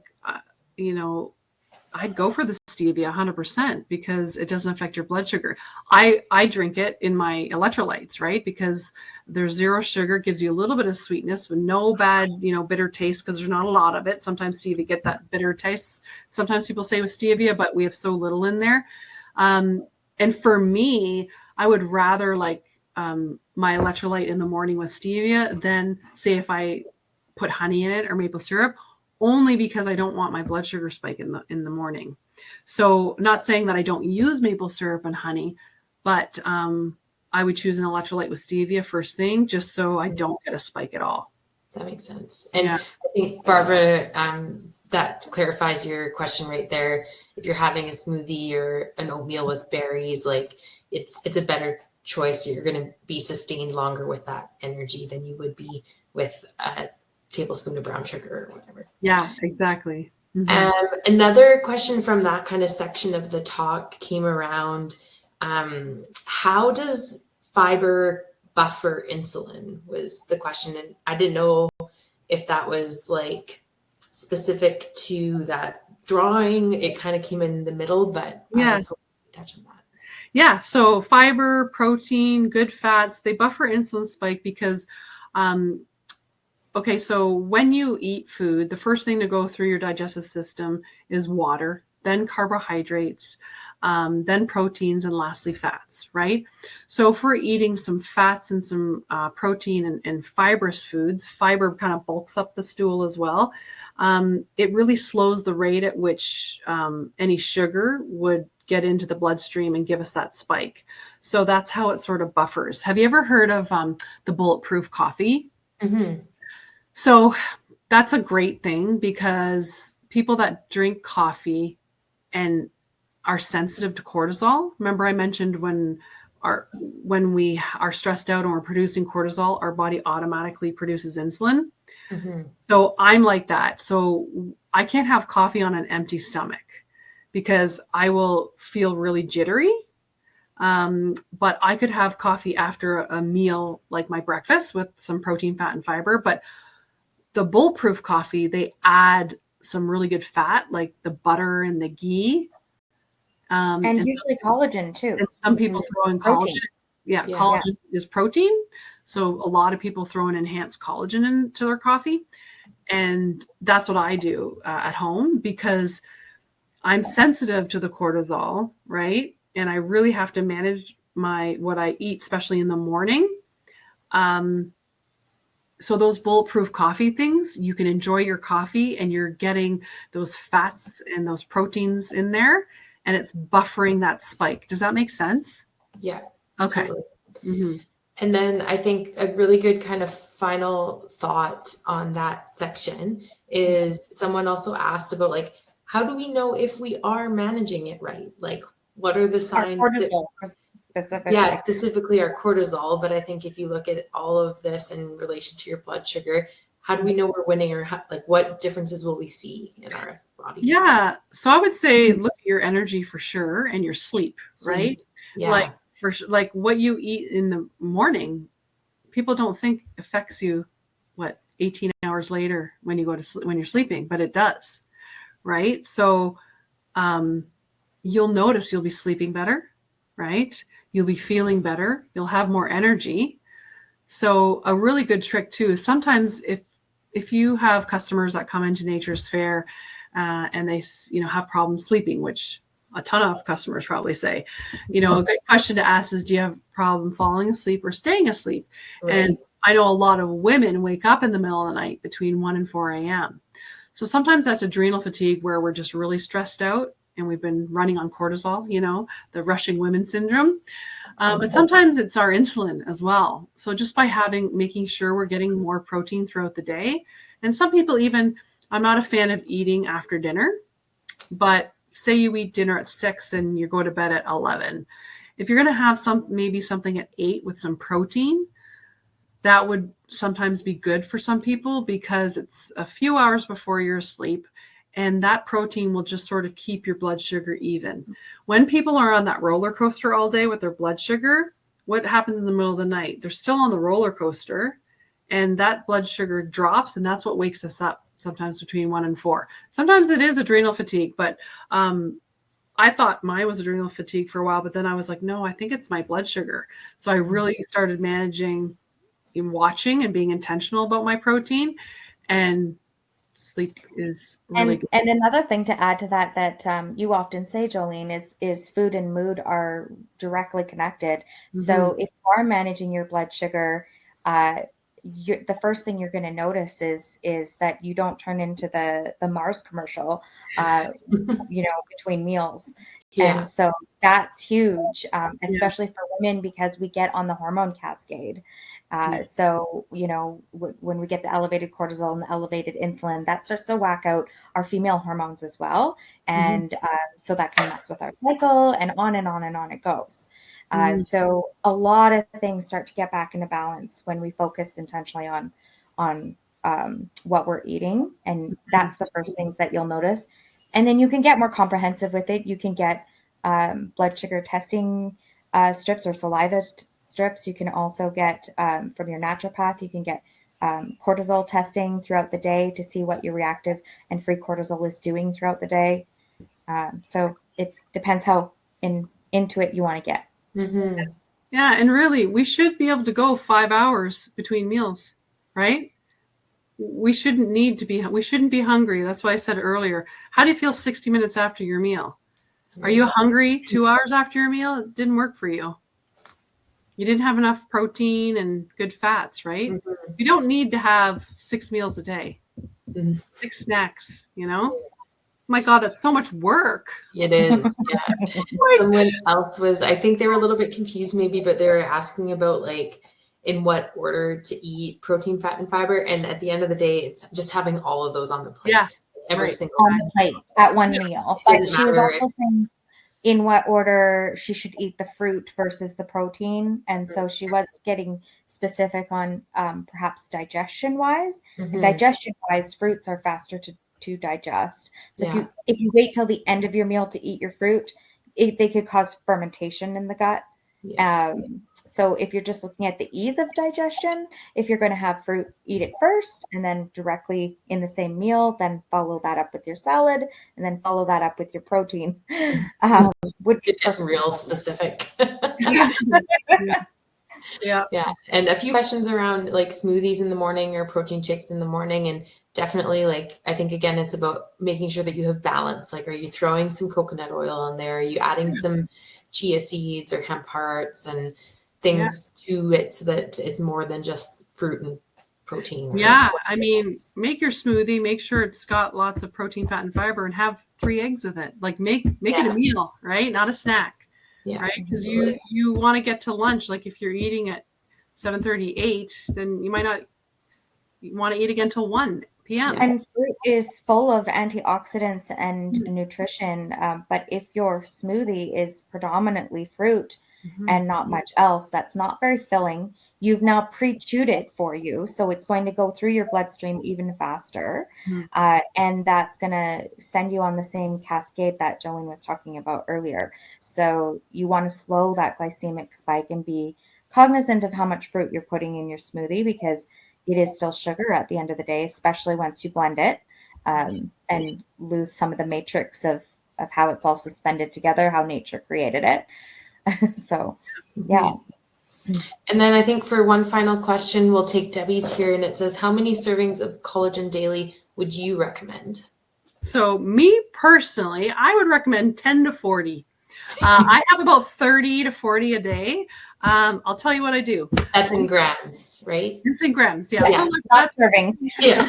I'd go for the stevia 100% because it doesn't affect your blood sugar. I drink it in my electrolytes, right? Because there's zero sugar, gives you a little bit of sweetness with no bad, bitter taste, because there's not a lot of it. Sometimes stevia get that bitter taste. Sometimes people say with stevia, but we have so little in there. And for me, I would rather my electrolyte in the morning with stevia than say if I put honey in it or maple syrup, only because I don't want my blood sugar spike in the morning. So not saying that I don't use maple syrup and honey, but I would choose an electrolyte with stevia first thing, just so I don't get a spike at all. That makes sense. And I think, Barbara, that clarifies your question right there. If you're having a smoothie or an oatmeal with berries, like it's a better choice. You're going to be sustained longer with that energy than you would be with a tablespoon of brown sugar or whatever. Yeah, exactly. Mm-hmm. Another question from that kind of section of the talk came around, how does fiber buffer insulin, was the question. And I didn't know if that was like specific to that drawing. It kind of came in the middle, but I was hoping to touch on that. Yeah, so fiber, protein, good fats, they buffer insulin spike because okay, so when you eat food, the first thing to go through your digestive system is water, then carbohydrates, then proteins, and lastly fats, right? So if we're eating some fats and some protein and fibrous foods, fiber kind of bulks up the stool as well. It really slows the rate at which any sugar would get into the bloodstream and give us that spike. So that's how it sort of buffers. Have you ever heard of the bulletproof coffee? Mm-hmm. So that's a great thing because people that drink coffee and are sensitive to cortisol. Remember I mentioned when we are stressed out and we're producing cortisol, our body automatically produces insulin. Mm-hmm. So I'm like that. So I can't have coffee on an empty stomach because I will feel really jittery. But I could have coffee after a meal like my breakfast with some protein, fat, and fiber. But the bulletproof coffee, they add some really good fat, like the butter and the ghee. And usually collagen too. And some people throw in collagen. Yeah, collagen is protein. So a lot of people throw in enhanced collagen into their coffee. And that's what I do at home because I'm sensitive to the cortisol, right? And I really have to manage what I eat, especially in the morning. So those bulletproof coffee things, you can enjoy your coffee and you're getting those fats and those proteins in there and it's buffering that spike. Does that make sense? Yeah. Okay. Totally. Mm-hmm. And then I think a really good kind of final thought on that section is someone also asked about like, how do we know if we are managing it right? Like, what are the signs? Specifically our cortisol. But I think if you look at all of this in relation to your blood sugar, how do we know we're winning, or like what differences will we see in our bodies? Yeah. So I would say look at your energy for sure and your sleep. Right? Yeah. Like what you eat in the morning, people don't think affects you 18 hours later when you go to sleep, when you're sleeping, but it does. Right? So you'll notice you'll be sleeping better, right? You'll be feeling better. You'll have more energy. So a really good trick too is sometimes if you have customers that come into Nature's Fair and they have problems sleeping, which a ton of customers probably say, a good question to ask is, do you have a problem falling asleep or staying asleep? Right. And I know a lot of women wake up in the middle of the night between 1 and 4 a.m. So sometimes that's adrenal fatigue where we're just really stressed out and we've been running on cortisol, the rushing women syndrome. But sometimes it's our insulin as well. So just by making sure we're getting more protein throughout the day. And some people even, I'm not a fan of eating after dinner, but say you eat dinner at 6 and you go to bed at 11. If you're going to have maybe something at 8 with some protein, that would sometimes be good for some people because it's a few hours before you're asleep. And that protein will just sort of keep your blood sugar even. When people are on that roller coaster all day with their blood sugar, what happens in the middle of the night? They're still on the roller coaster and that blood sugar drops and that's what wakes us up sometimes between 1 and 4. Sometimes it is adrenal fatigue, but I thought mine was adrenal fatigue for a while, but then I was like, no, I think it's my blood sugar. So I really started managing, watching and being intentional about my protein. And sleep is really good. And another thing to add to that you often say, Jolene, is food and mood are directly connected. So if you are managing your blood sugar, the first thing you're going to notice is that you don't turn into the Mars commercial, between meals. Yeah. And so that's huge, especially for women, because we get on the hormone cascade. So, when we get the elevated cortisol and the elevated insulin, that starts to whack out our female hormones as well. And so that can mess with our cycle, and on and on and on it goes. So a lot of things start to get back into balance when we focus intentionally on what we're eating. And that's the first things that you'll notice. And then you can get more comprehensive with it. You can get blood sugar testing strips or saliva strips. You can also get from your naturopath, you can get cortisol testing throughout the day to see what your reactive and free cortisol is doing throughout the day. So it depends how into it you want to get. Yeah, and really, we should be able to go 5 hours between meals, right? We shouldn't be hungry. That's why I said earlier. How do you feel 60 minutes after your meal? Are you hungry 2 hours after your meal? It didn't work for you. You didn't have enough protein and good fats, right? You don't need to have 6 meals a day, 6 snacks, My God, that's so much work. It is. Yeah. Someone else I think they were a little bit confused maybe, but they were asking about like in what order to eat protein, fat, and fiber. And at the end of the day, it's just having all of those on the plate. Yeah. Every single on the plate at one meal. But she was also saying in what order she should eat the fruit versus the protein. And so she was getting specific on perhaps digestion wise. Digestion wise, fruits are faster to digest. So if you wait till the end of your meal to eat your fruit, they could cause fermentation in the gut. So if you're just looking at the ease of digestion, if you're going to have fruit, eat it first and then directly in the same meal, then follow that up with your salad and then follow that up with your protein. Which is real specific. Yeah. And a few questions around like smoothies in the morning or protein shakes in the morning. And definitely I think again, it's about making sure that you have balance. Like, are you throwing some coconut oil in there? Are you adding some chia seeds or hemp hearts and things to it so that it's more than just fruit and protein? I mean, make your smoothie, make sure it's got lots of protein, fat, and fiber, and have 3 eggs with it. Like make it a meal, right? Not a snack. Right, because you want to get to lunch. Like if you're eating at 7:38, then you might not want to eat again till 1 p.m. And fruit is full of antioxidants and nutrition. But if your smoothie is predominantly fruit and not much else, that's not very filling. You've now pre-chewed it for you, so it's going to go through your bloodstream even faster. And that's going to send you on the same cascade that Jolene was talking about earlier. So you want to slow that glycemic spike and be cognizant of how much fruit you're putting in your smoothie, because it is still sugar at the end of the day, especially once you blend it and lose some of the matrix of how it's all suspended together, how nature created it. So, yeah. And then I think for one final question, we'll take Debbie's here, and it says, how many servings of collagen daily would you recommend? So me personally, I would recommend 10 to 40. I have about 30 to 40 a day. I'll tell you what I do. That's in grams, right? It's in grams, yeah. So that's servings. Yeah.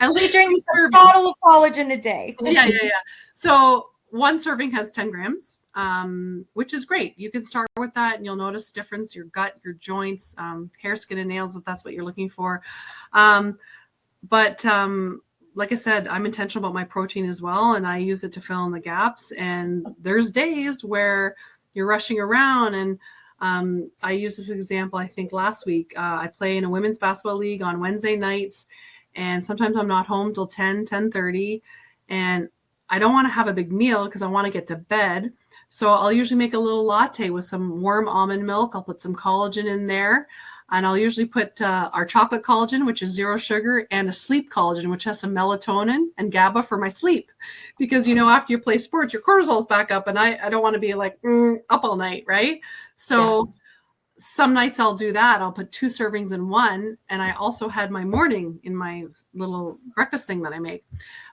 At least drink a bottle of collagen a day. Yeah. So 1 serving has 10 grams, which is great. You can start with that and you'll notice difference, your gut, your joints, hair, skin, and nails, if that's what you're looking for. But like I said, I'm intentional about my protein as well, and I use it to fill in the gaps. And there's days where you're rushing around, and I used this example, I think last week. I play in a women's basketball league on Wednesday nights, and sometimes I'm not home till 10:30, and I don't want to have a big meal because I want to get to bed. So I'll usually make a little latte with some warm almond milk. I'll put some collagen in there. And I'll usually put our chocolate collagen, which is 0 sugar, and a sleep collagen, which has some melatonin and GABA for my sleep. Because, after you play sports, your cortisol's back up, and I don't want to be like up all night, right? So some nights I'll do that. I'll put 2 servings in one. And I also had my morning in my little breakfast thing that I make.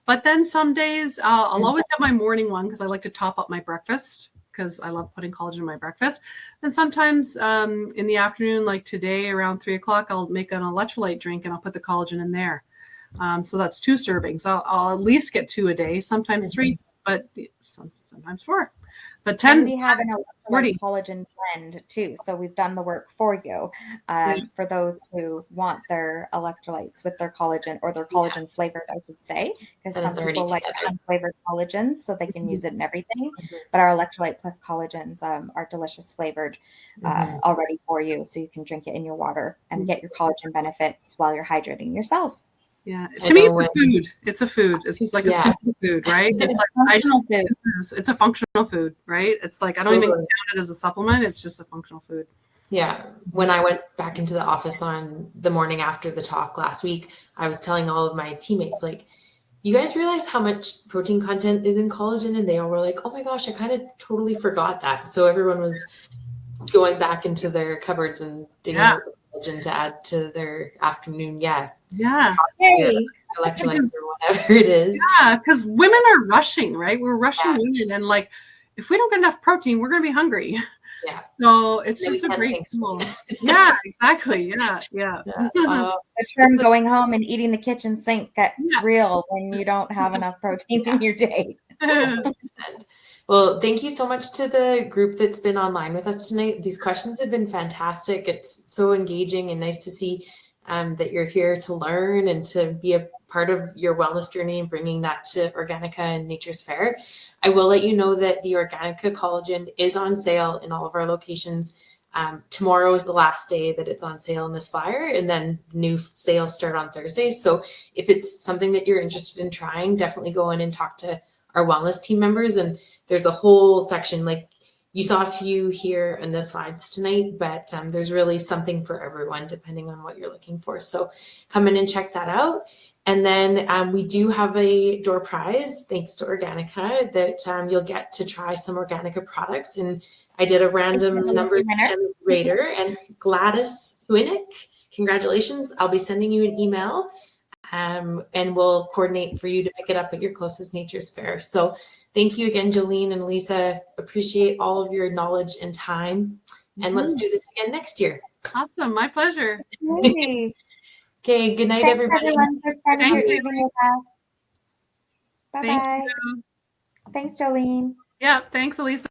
But then some days I'll always have my morning one because I like to top up my breakfast because I love putting collagen in my breakfast. And sometimes in the afternoon, like today around 3 o'clock, I'll make an electrolyte drink and I'll put the collagen in there. So that's 2 servings. I'll at least get 2 a day, sometimes 3, but sometimes 4. But 10. And we have an electrolyte collagen blend too. So we've done the work for you for those who want their electrolytes with their collagen or their collagen flavored, I should say, because some people like unflavored collagens so they can use it in everything. But our electrolyte plus collagens are delicious flavored already for you. So you can drink it in your water and get your collagen benefits while you're hydrating your cells. Yeah, to me, it's a food. It's a food. It's just like a simple food, right? It's like it's a functional food, right? It's like I don't even count it as a supplement. It's just a functional food. Yeah. When I went back into the office on the morning after the talk last week, I was telling all of my teammates, like, you guys realize how much protein content is in collagen? And they all were like, oh my gosh, I kind of totally forgot that. So everyone was going back into their cupboards and digging out the collagen to add to their afternoon. Yeah. Electrolytes or whatever it is. Yeah, because women are rushing, right? We're rushing women. And like, if we don't get enough protein, we're going to be hungry. Yeah. So it's just a great tool. Yeah, exactly. Yeah. The term going home and eating the kitchen sink gets real when you don't have enough protein in your day. 100%. Well, thank you so much to the group that's been online with us tonight. These questions have been fantastic. It's so engaging and nice to see that you're here to learn and to be a part of your wellness journey and bringing that to Organica and Nature's Fair. I will let you know that the Organica collagen is on sale in all of our locations. Tomorrow is the last day that it's on sale in this flyer, and then new sales start on Thursday. So if it's something that you're interested in trying, definitely go in and talk to our wellness team members. And there's a whole section, like you saw a few here in the slides tonight, but there's really something for everyone depending on what you're looking for. So come in and check that out. And then we do have a door prize, thanks to Organica, that you'll get to try some Organica products. And I did a random number generator, and Gladys Huinick, congratulations. I'll be sending you an email and we'll coordinate for you to pick it up at your closest Nature's Fair. So thank you again, Jolene and Lisa. Appreciate all of your knowledge and time. And let's do this again next year. Awesome. My pleasure. Okay, good night, everybody. Everyone for spending your evening with us. Bye-bye. Thank you. Thanks, Jolene. Yeah, thanks, Elisa.